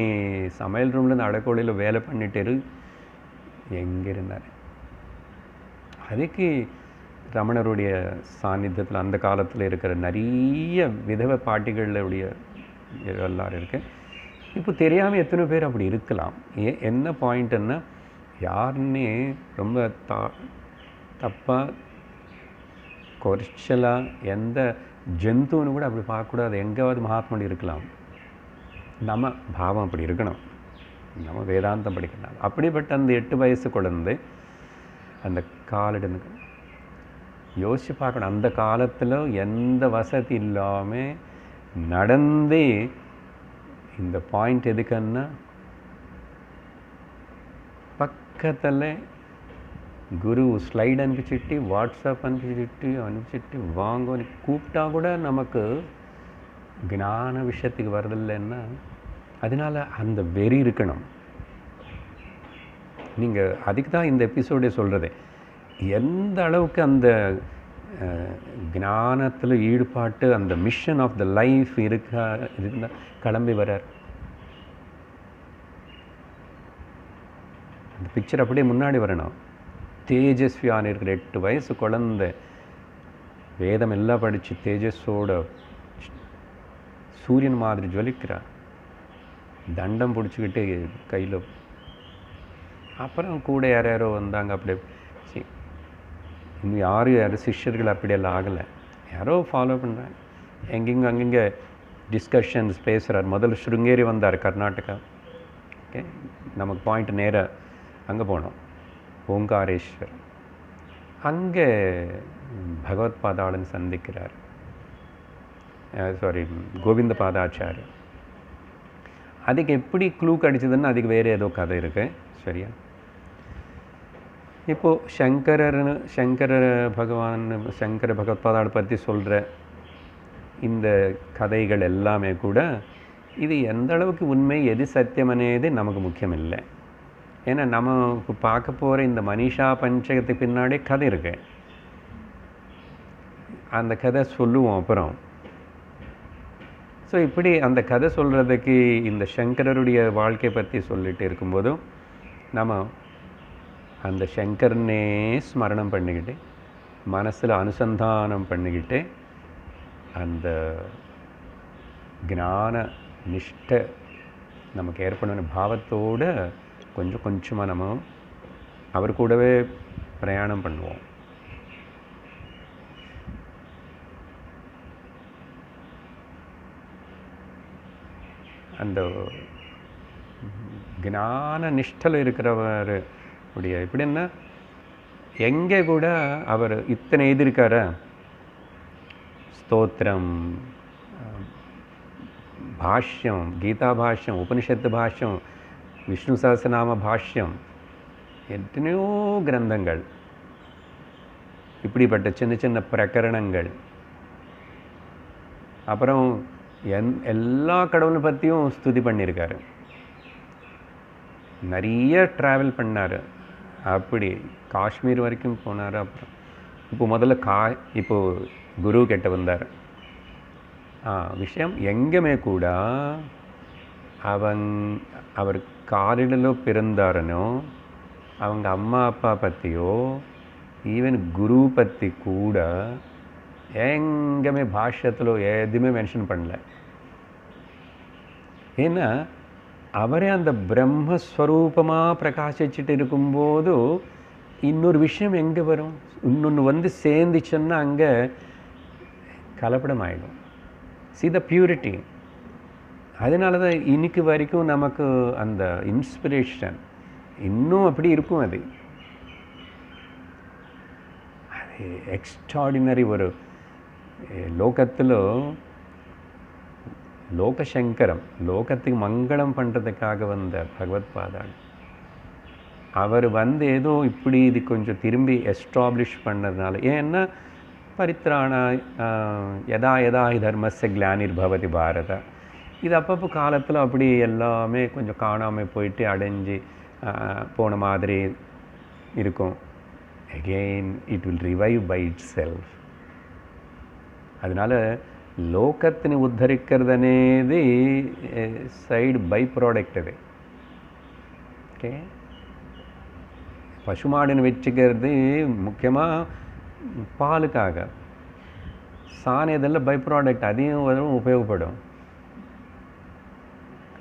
சமையல் ரூம்லேருந்து அடக்கோழியில் வேலை பண்ணிட்டு எங்கே இருந்தார். அதுக்கு ரமணருடைய சாநித்தியத்தில் அந்த காலத்தில் இருக்கிற நிறைய விதவை பாட்டிகளுடைய எல்லாரும் இருக்கு. இப்போ தெரியாமல் எத்தனை பேர் அப்படி இருக்கலாம். என்ன பாயிண்ட்டுன்னா, யாருன்னே ரொம்ப தப்பாக குறைச்சலாக எந்த ஜந்துன்னு கூட அப்படி பார்க்கக்கூடாது. எங்கேயாவது மகாத்மன் இருக்கலாம். நம்ம பாவம் அப்படி இருக்கணும். நம்ம வேதாந்தம் படிக்கணும். அப்படிப்பட்ட அந்த 8 வயசு குழந்தை அந்த காலடி யோசிச்சு பார்க்கணும். அந்த காலத்தில் எந்த வசதி இல்லாமல் நடந்து இந்த பாயிண்ட் எதுக்குன்னா பக்கத்தில் குரு ஸ்லைட் அனுப்பிச்சிட்டு வாட்ஸ்அப் அனுப்பிச்சிட்டு வாங்கன்னு கூப்பிட்டா கூட நமக்கு ஞான விஷயத்துக்கு வரதில்லைன்னா அதனால் அந்த வெறி இருக்கணும். நீங்கள் அதுக்கு தான் இந்த எபிசோடே சொல்கிறது. எந்த அளவுக்கு அந்த ஞானத்தில் ஈடுபாட்டு அந்த மிஷன் ஆஃப் த லைஃப் இருந்தால் கிளம்பி வரார். அந்த பிக்சர் அப்படியே முன்னாடி வரணும். தேஜஸ்வியான இருக்கிற 8 வயசு குழந்தை வேதம் எல்லாம் படித்து தேஜஸோட சூரியன் மாதிரி ஜொலிக்கிறார். தண்டம் பிடிச்சிக்கிட்டு கையில். அப்புறம் கூட யாரோ வந்தாங்க. அப்படியே இன்னும் யாரும் சிஷ்யர்கள் அப்படியெல்லாம் ஆகலை. யாரோ ஃபாலோ பண்ணுறாங்க. எங்கெங்கே அங்கங்கே டிஸ்கஷன்ஸ் பேசுகிறார். முதல்ல ஸ்ருங்கேரி வந்தார், கர்நாடகா. ஓகே, நமக்கு பாயிண்ட் நேராக அங்கே போனோம். ஓங்காரேஸ்வர். அங்கே பகவத் பாதாளன் சந்திக்கிறார். கோவிந்த பாதாச்சாரியர். அதுக்கு எப்படி க்ளூ கிடைச்சதுன்னு அதுக்கு வேறு ஏதோ கதை இருக்குது. சரியா? இப்போது சங்கர பகவத் பாதாள் பற்றி சொல்கிற இந்த கதைகள் எல்லாமே கூட இது எந்த அளவுக்கு உண்மை, எது சத்தியம் అనేది நமக்கு முக்கியம் இல்லை. ஏன்னா நம்ம இப்போ பார்க்க போகிற இந்த மனிஷா பஞ்சகத்துக்கு பின்னாடி கதை இருக்கு. அந்த கதை சொல்லுவோம் அப்புறம். ஸோ இப்படி அந்த கதை சொல்கிறதுக்கு இந்த சங்கரருடைய வாழ்க்கை பற்றி சொல்லிட்டு இருக்கும்போதும் நம்ம அந்த சங்கரனே ஸ்மரணம் பண்ணிக்கிட்டு மனசில் அனுசந்தானம் பண்ணிக்கிட்டு அந்த ஞான நிஷ்டை நமக்கு ஏற்படணும் பாவத்தோடு கொஞ்சம் கொஞ்சமாக நம்ம அவர் கூடவே பிரயாணம் பண்ணுவோம். அந்த ஞான நிஷ்டல் இருக்கிறவர் உடைய எப்படின்னா எங்கே கூட அவர் இத்தனை எழுதியிருக்கார ஸ்தோத்திரம், பாஷ்யம், கீதா பாஷ்யம், உபனிஷத்து பாஷ்யம், விஷ்ணு சஹஸ்ரநாம பாஷ்யம், எத்தனையோ கிரந்தங்கள், இப்படிப்பட்ட சின்ன சின்ன பிரகரணங்கள். அப்புறம் எல்லா கடவுளை பற்றியும் ஸ்துதி பண்ணியிருக்காரு. நிறைய ட்ராவல் பண்ணார். அப்படி காஷ்மீர் வரைக்கும் போனார். அப்புறம் இப்போ முதல்ல இப்போது குரு கிட்ட வந்தார். விஷயம் எங்கேயுமே கூட அவர் காரிடலோ பிறந்தாரனோ அவங்க அம்மா அப்பா பற்றியோ ஈவன் குரு பற்றி கூட எங்கேயுமே பாஷ்யத்தில் எதுவுமே மென்ஷன் பண்ணல. ஏன்னா அவரே அந்த பிரம்மஸ்வரூபமாக பிரகாசிச்சுட்டு இருக்கும்போது இன்னொரு விஷயம் எங்கே வரும், இன்னொன்று வந்து சேர்ந்துச்சுன்னா அங்கே கலப்படம் ஆகிடும். See the purity. அதனால தான் இன்னைக்கு வரைக்கும் நமக்கு அந்த இன்ஸ்பிரேஷன் இன்னும் அப்படி இருக்கும். அது எக்ஸ்ட்ராடினரி ஒரு லோகத்தில் லோகசங்கரம், லோகத்துக்கு மங்களம் பண்ணுறதுக்காக வந்த பகவத் பாதாள். அவர் வந்து ஏதோ இப்படி இது கொஞ்சம் திரும்பி எஸ்டாப்ளிஷ் பண்ணதுனால, ஏன்னா பரித்ராண யதா யதா ஹி தர்மஸ்ய கிளானிர் பவதி பாரத, இது அப்பப்போ காலத்தில் அப்படி எல்லாமே கொஞ்சம் காணாமல் போயிட்டு அடைஞ்சு போன மாதிரி இருக்கும். Again it will revive by itself. அதனால் லோகத்தினை உத்தரிக்கிறது అనేది சைடு பை ப்ராடக்ட். அது ஓகே. பசுமாடுன்னு வச்சுக்கிறது முக்கியமாக பாலுக்காக. சாணி இதெல்லாம் பை ப்ராடக்ட், அதையும் உபயோகப்படும்.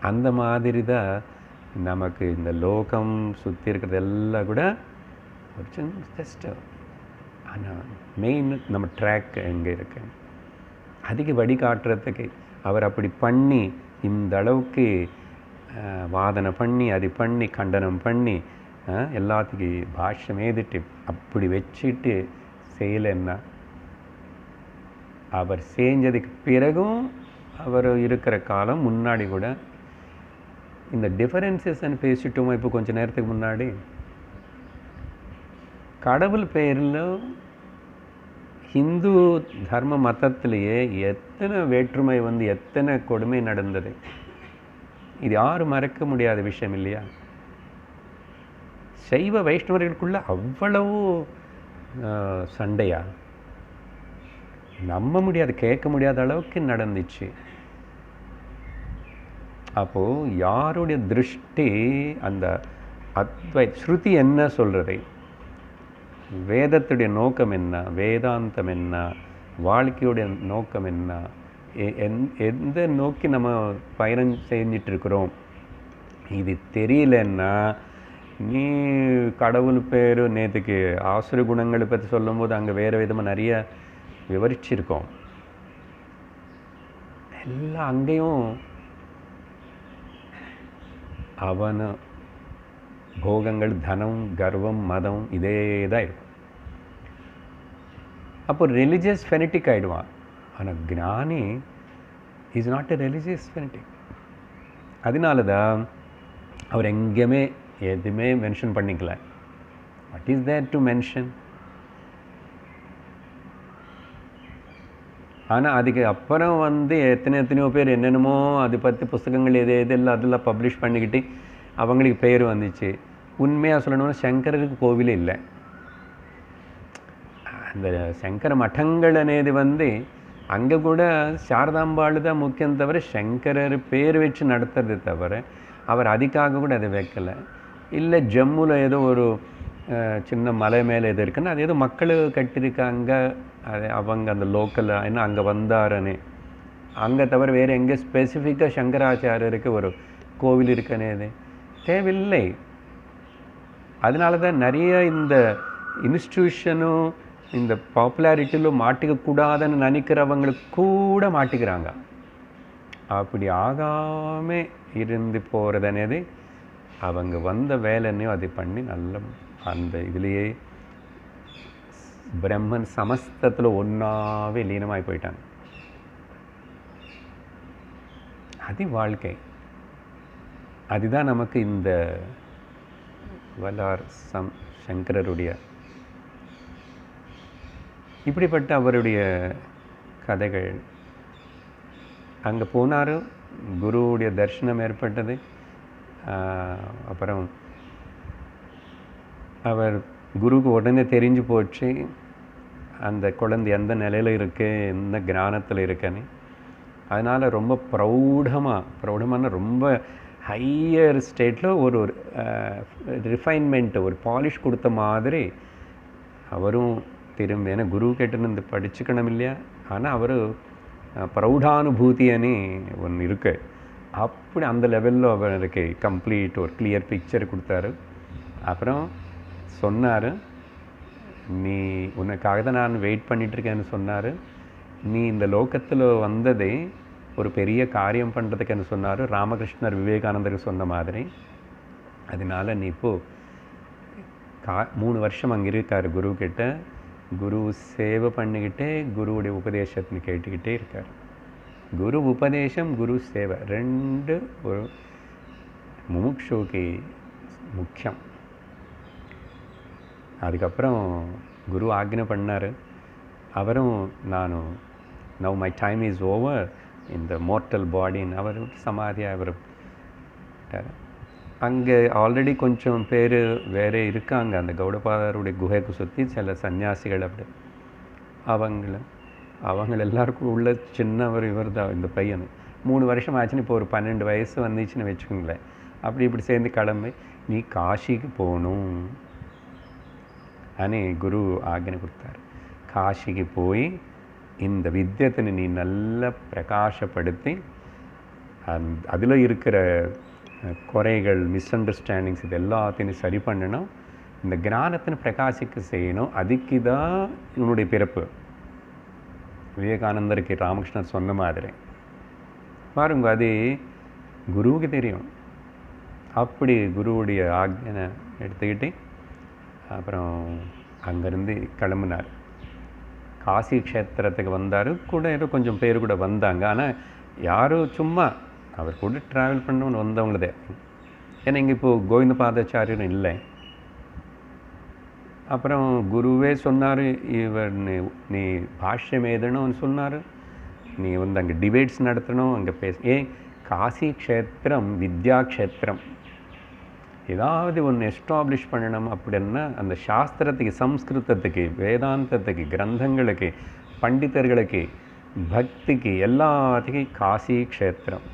அந்த மாதிரி தான் நமக்கு இந்த லோகம் சுற்றி இருக்கிறது எல்லாம் கூட ஒரு சின்ன ஜஸ்ட். ஆனால் மெயின் நம்ம ட்ராக் எங்கே இருக்கு அதுக்கு வழிகாட்டுறதுக்கு அவர் அப்படி பண்ணி இந்த அளவுக்கு வாதனை பண்ணி அது பண்ணி கண்டனம் பண்ணி எல்லாத்துக்கும் பாஷ்யம் எழுதிட்டு அப்படி வச்சுட்டு செய்யலைன்னா அவர் செஞ்சதுக்கு பிறகும் அவர் இருக்கிற காலம் முன்னாடி கூட இந்த டிஃபரன்சஸ்ன்னு பேசிட்டோமோ இப்போ கொஞ்சம் நேரத்துக்கு முன்னாடி கடவுள் பெயரில் ஹிந்து தர்ம மதத்திலேயே எத்தனை வேற்றுமை வந்து எத்தனை கொடுமை நடந்தது. இது யாரும் மறக்க முடியாத விஷயம் இல்லையா? சைவ வைஷ்ணவர்களுக்குள்ள அவ்வளவு சண்டையா? நம்ப முடியாது, கேட்க முடியாத அளவுக்கு நடந்துச்சு. அப்போது யாருடைய திருஷ்டி அந்த ஸ்ருதி என்ன சொல்கிறது, வேதத்துடைய நோக்கம் என்ன, வேதாந்தம் என்ன, வாழ்க்கையுடைய நோக்கம் என்ன, எந்த நோக்கி நம்ம பயணம் செஞ்சிட்ருக்கிறோம், இது தெரியலன்னா நீ கடவுள் பேர் நேற்றுக்கு ஆசுர குணங்களை பற்றி சொல்லும்போது அங்கே வேறு விதமாக நிறைய விவரிச்சிருக்கோம். எல்லாம் அங்கேயும் அவன போகங்கள், தனம், கர்வம், மதம் இதே தான் இருக்கும். அப்போ ரிலிஜியஸ் ஃபெனட்டிக் ஆகிடுவான். ஆனால் ஞானி is not a religious fanatic. அதனால தான் அவர் எங்கேயுமே எதுவுமே மென்ஷன் பண்ணிக்கல. What is there to mention? ஆனால் அதுக்கு அப்புறம் வந்து எத்தனையோ பேர் என்னென்னமோ அதை பற்றி புஸ்தகங்கள் எதெல்லாம் அதெல்லாம் பப்ளிஷ் பண்ணிக்கிட்டு அவங்களுக்கு பேர் வந்துச்சு. உண்மையாக சொல்லணும்னா சங்கருக்கு கோவிலே இல்லை. அந்த சங்கர மட்டங்கள் అనేది வந்து அங்கே கூட சாரதாம்பாள் தான் முக்கியம் தவிர சங்கரர் பேர் வச்சு நடத்துறது தவிர அவர் அதுக்காக கூட அதை வைக்கலை. இல்லை ஜம்முவில் ஏதோ ஒரு சின்ன மலை மேலே எது இருக்குன்னு அது ஏதோ மக்கள் கட்டியிருக்காங்க, அது அவங்க அந்த லோக்கலில் என்ன அங்கே வந்தாருன்னு. அங்கே தவிர வேறு எங்கே ஸ்பெசிஃபிக்காக சங்கராச்சாரியருக்கு ஒரு கோவில் இருக்குன்னு தேவையில்லை. அதனால தான் நிறைய இந்த இன்ஸ்டியூஷனும் இந்த பாப்புலாரிட்டியிலும் மாட்டிக்கக்கூடாதுன்னு நினைக்கிறவங்களுக்கு கூட மாட்டிக்கிறாங்க. அப்படி ஆகாமல் இருந்து போகிறதுனது அவங்க வந்த வேலைன்னையும் அதை பண்ணி நல்ல அந்த இதுலேயே பிரம்மன் சமஸ்தத்தில் ஒன்றாவே லீனமாகி போயிட்டாங்க. அது வாழ்க்கை. அதுதான் நமக்கு இந்த வல்லார் சங்கரருடைய இப்படிப்பட்ட அவருடைய கதைகள். அங்கே போனார், குருவுடைய தரிசனம் ஏற்பட்டது. அப்புறம் அவர் குருவுக்கு உடனே தெரிஞ்சு போச்சு அந்த குழந்தை எந்த நிலையில் இருக்குது, எந்த ஞானத்தில் இருக்குன்னு. அதனால் ரொம்ப ப்ரௌடமான ரொம்ப ஹையர் ஸ்டேட்டில் ஒரு ரிஃபைன்மெண்ட், ஒரு பாலிஷ் கொடுத்த மாதிரி அவரும் திரும்பி, ஏன்னா குரு கிட்டேருந்து படிச்சுக்கணும் இல்லையா. ஆனால் அவர் ப்ரௌடானுபூதி அனி ஒன்று இருக்கு. அப்படி அந்த லெவலில் அவருக்கு கம்ப்ளீட் ஒரு கிளியர் பிக்சர் கொடுத்தாரு. அப்புறம் சொன்னார், நீ உனக்காக தான் நான் வெயிட் பண்ணிகிட்ருக்கேன்னு சொன்னார். நீ இந்த லோகத்தில் வந்ததே ஒரு பெரிய காரியம் பண்ணுறதுக்குன்னு சொன்னார், ராமகிருஷ்ணர் விவேகானந்தருக்கு சொன்ன மாதிரி. அதனால் நீ இப்போது 3 வருஷம் அங்கே இருக்கார் குருக்கிட்ட. குரு சேவை பண்ணிக்கிட்டே குருவுடைய உபதேசத்தை கேட்டுக்கிட்டே இருக்கார். குரு உபதேசம், குரு சேவை ரெண்டு ஒரு முமுட்சுக்கு முக்கியம். அதுக்கப்புறம் குரு ஆக்ஞை பண்ணார். அவரும் நானும் now my time is over இந்த மோர்டல் பாடின்னு அவர் சமாதியாக அவர் அங்கே ஆல்ரெடி கொஞ்சம் பேர் வேறு இருக்காங்க. அந்த கௌடபாதருடைய குகைக்கு சுற்றி சில சன்னியாசிகள் அப்படி அவங்க எல்லாருக்கும் உள்ள சின்னவர் இவர் தான் இந்த பையன். 3 வருஷம் ஆச்சுன்னு இப்போ ஒரு 12 வயசு வந்துச்சுன்னு வச்சுக்கோங்களேன். இப்படி சேர்ந்து கிளம்பி நீ காஷிக்கு போகணும் అని குரு ஆக்ஞை கொடுத்தார். காஷிக்கு போய் இந்த வித்தியத்தை நீ நல்லா பிரகாசப்படுத்தி அதில் இருக்கிற குறைகள், மிஸ் அண்டர்ஸ்டாண்டிங்ஸ் இது எல்லாத்தையும் சரி பண்ணணும். இந்த ஞானத்தின் பிரகாசிக்க செய்யணும். அதுக்கு தான் இவனுடைய பிறப்பு. விவேகானந்தருக்கு ராமகிருஷ்ணர் சொன்ன மாதிரி பாருங்க, அது குருவுக்கு தெரியும். அப்படி குருவுடைய ஆக்ஞை எடுத்துக்கிட்டு அப்புறம் அங்கேருந்து கிளம்புனார். காசி க்ஷேத்திரத்துக்கு வந்தார். கூட ஏதோ கொஞ்சம் பேர் கூட வந்தாங்க. ஆனால் யாரும் சும்மா அவர் கூட ட்ராவல் பண்ணணும்னு வந்தவங்களதே. ஏன்னா இங்கே இப்போது கோவிந்த பாதாச்சாரியரும் இல்லை. அப்புறம் குருவே சொன்னார், இவர் நீ பாஷ்யம் எழுதணும்னு சொன்னார். நீ வந்து அங்கே டிபேட்ஸ் நடத்தணும், அங்கே ஏன் காசி க்ஷேத்திரம் வித்யா க்ஷேத்திரம், ஏதாவது ஒன்று எஸ்டாப்ளிஷ் பண்ணணும் அப்படின்னா அந்த சாஸ்திரத்துக்கு, சம்ஸ்கிருதத்துக்கு, வேதாந்தத்துக்கு, கிரந்தங்களுக்கு, பண்டிதர்களுக்கு, பக்திக்கு, எல்லாத்துக்கும் காசி க்ஷேத்திரம்.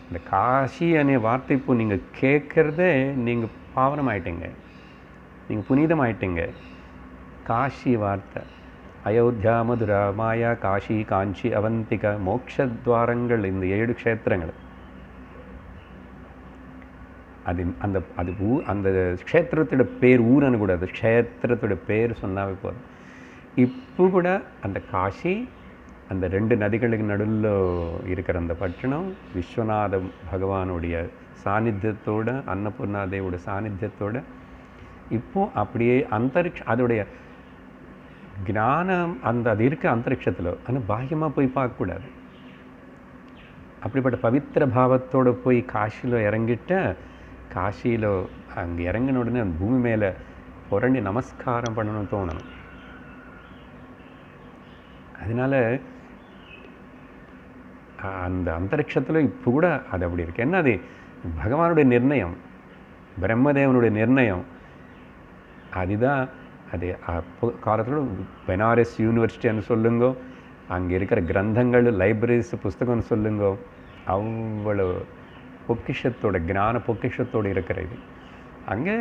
இந்த காசி அనే வார்த்தை இப்போ நீங்கள் கேட்குறதே நீங்கள் பாவனம் ஆயிட்டீங்க, நீங்கள் புனிதம் ஆயிட்டீங்க. காஷி வார்த்தை, அயோத்தியா, மதுரா, மாயா, காஷி, காஞ்சி, அவந்திகா, மோட்சத்வாரங்கள், இந்த 7 க்ஷேத்திரங்கள். அது அந்த அது அந்த க்ஷேத்திரத்தோட பேர் ஊரன்னு கூட, அது க்ஷேத்திரத்தோட பேர் சொன்னாவே போதும். இப்போ கூட அந்த காஷி, அந்த 2 நதிகளுக்கு நடுவில் இருக்கிற அந்த பட்டணம் விஸ்வநாத பகவானுடைய சாநித்தியத்தோட, அன்னபூர்ணாதேவோட சாநித்தியத்தோட இப்போது அப்படியே அதோடைய ஞானம் அது இருக்க அந்தரிக்ஷத்தில். ஆனால் பாஹ்யமாக போய் பார்க்கக்கூடாது. அப்படிப்பட்ட பவித்திர பாவத்தோடு போய் காஷியில் இறங்கிட்ட, காஷியில் அங்கே இறங்கின உடனே அந்த பூமி மேலே புரண்டி நமஸ்காரம் பண்ணணும்னு தோணணும். அதனால் அந்த அந்தரிக்ஷத்தில் இப்போ கூட அது அப்படி இருக்குது. என்ன, அது பகவானுடைய நிர்ணயம், பிரம்மதேவனுடைய நிர்ணயம். அதுதான் அது காலத்தில் பெனாரஸ் யூனிவர்சிட்டின்னு சொல்லுங்கோ, அங்கே இருக்கிற கிரந்தங்கள், லைப்ரரிஸ், புஸ்தகம்னு சொல்லுங்கோ, அவ்வளோ பொக்கிஷத்தோட, ஞான பொக்கிஷத்தோடு இருக்கிற இது. அங்கே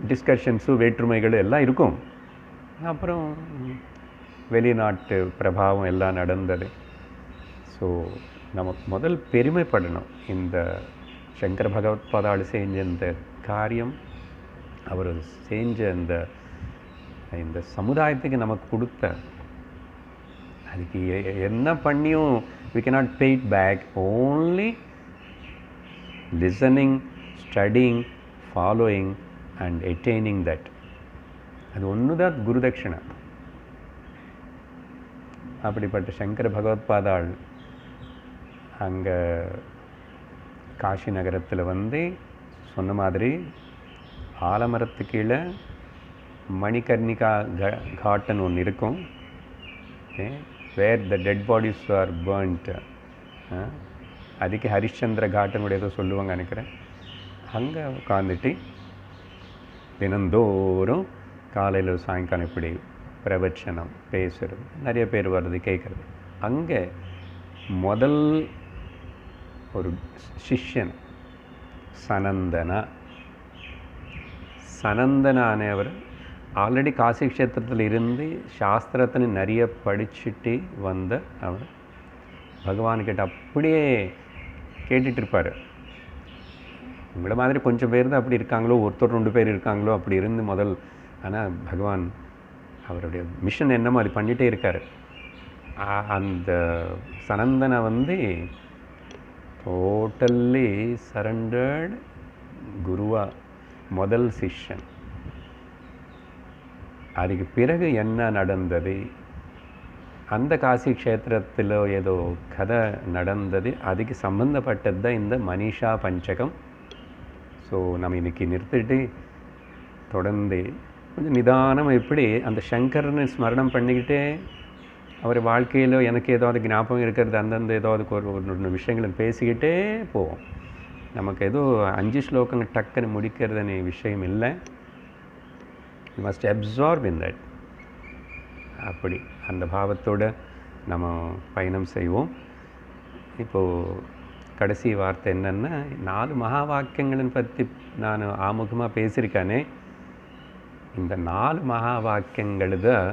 டிஸ்கஷன்ஸு, வேற்றுமைகள் எல்லாம் இருக்கும். அப்புறம் வெளிநாட்டு பிரபாவம் எல்லாம் நடந்தது. ஸோ நம்ம முதல் பெருமைப்படணும். இந்த சங்கர பகவத்பாதாள் செஞ்ச இந்த காரியம், அவர் செஞ்ச இந்த சமுதாயத்துக்கு நமக்கு கொடுத்த, அதுக்கு என்ன பண்ணியும் we cannot pay it back. Only listening, studying, following and attaining that. அது ஒன்று தான் குருதட்சிணை. அப்படிப்பட்ட சங்கர பகவத்பாதாள் அங்கே காஷி நகரத்தில் வந்து சொன்ன மாதிரி ஆலமரத்து கீழே மணிகர்ணிகா காட்டன் ஒன்று இருக்கும். Where the dead bodies are burnt. அதுக்கு ஹரிஷ்சந்திர காட்டனுடைய ஏதோ சொல்லுவாங்க நினைக்கிறேன். அங்கே உட்காந்துட்டு தினந்தோறும் காலையில் சாயங்காலம் இப்படி பிரவச்சனம் பேசுகிறது, நிறைய பேர் வர்றது கேட்குறது. அங்கே முதல் ஒரு சிஷ்யன் சனந்தனானவர் ஆல்ரெடி காசி க்ஷேத்திரத்தில் இருந்து சாஸ்திரத்தின்னு நிறைய படிச்சுட்டு வந்த அவர் பகவான்கிட்ட அப்படியே கேட்டுட்டு இருப்பார். உங்களை மாதிரி கொஞ்சம் பேர் தான் அப்படி இருக்காங்களோ, ஒருத்தர் 2 பேர் இருக்காங்களோ, அப்படி இருந்து முதல். ஆனால் பகவான் அவருடைய மிஷன் என்னமோ அது பண்ணிகிட்டே இருக்கார். அந்த சனந்தனை வந்து டோட்டல்லி சரண்டர்டு குருவா, முதல் சிஷ்யன். அதுக்கு பிறகு என்ன நடந்தது, அந்த காசி க்ஷேத்திரத்தில் ஏதோ கதை நடந்தது, அதுக்கு சம்பந்தப்பட்டது தான் இந்த மனிஷா பஞ்சகம். ஸோ நம்ம இன்றைக்கி நிறுத்திட்டு தொடர்ந்து கொஞ்சம் நிதானம் எப்படி அந்த சங்கரனை ஸ்மரணம் பண்ணிக்கிட்டே அவர் வாழ்க்கையில் எனக்கு ஏதாவது ஞாபகம் இருக்கிறது, அந்தந்த ஏதாவது ஒரு விஷயங்களை பேசிக்கிட்டே போவோம். நமக்கு ஏதோ 5 ஸ்லோகங்கள் டக்குன்னு முடிக்கிறதுன்னு விஷயம் இல்லை. You must absorb in that. அப்படி அந்த பாவத்தோடு நம்ம பயணம் செய்வோம். இப்போது கடைசி வார்த்தை என்னென்னா, 4 மகா வாக்கியங்களின் பற்றி நான் ஆமுகமாக பேசியிருக்கானே. இந்த 4 மகா வாக்கியங்கள் தான்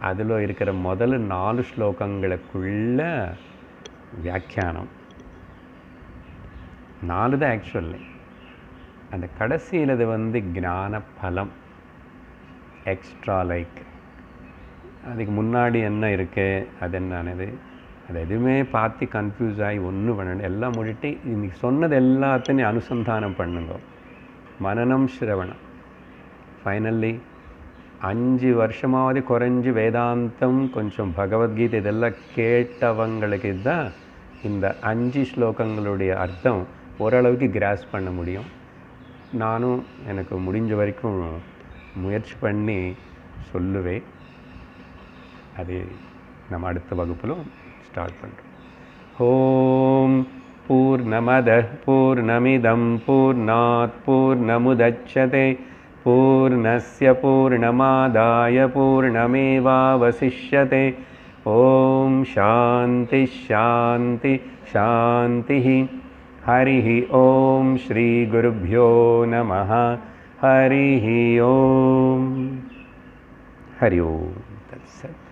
அதில் இருக்கிற முதல் 4 ஸ்லோகங்களுக்குள்ள வியாக்கியானம். 4 தான் ஆக்சுவலி. அந்த கடைசியில் அது வந்து ஞான பலம், எக்ஸ்ட்ரா லைக். அதுக்கு முன்னாடி என்ன இருக்குது, அது என்னது, அது எதுவுமே பார்த்து கன்ஃபியூஸ் ஆகி ஒன்றும் பண்ணணும். எல்லாம் முடிட்டு இன்றைக்கி சொன்னது எல்லாத்தையும் அனுசந்தானம் பண்ணுங்க. மனனம், சிரவணம். ஃபைனலி 5 வருஷமாவது குறைஞ்சி வேதாந்தம் கொஞ்சம் பகவத்கீதை இதெல்லாம் கேட்டவங்களுக்கு தான் இந்த 5 ஸ்லோகங்களுடைய அர்த்தம் ஓரளவுக்கு கிராஸ் பண்ண முடியும். நானும் எனக்கு முடிஞ்ச வரைக்கும் முயற்சி பண்ணி சொல்லுவேன். அது நம்ம அடுத்த வகுப்பிலும் ஸ்டார்ட் பண்ணுறோம். ஓம் பூர்ணமதః பூர்ணமிதம் பூர்ணாத் பூர்ணமுதச்யதே பூர்ணஸ்ய பூர்ணமாதாய பூர்ணமேவாவசிஷ்யதே. ஓம் சாந்தி சாந்தி சாந்தி. ஹரிः ஓம் ஸ்ரீ குருभ्यो நமः. ஹரிः ஓம். ஹரி ஓம். தத்சத்.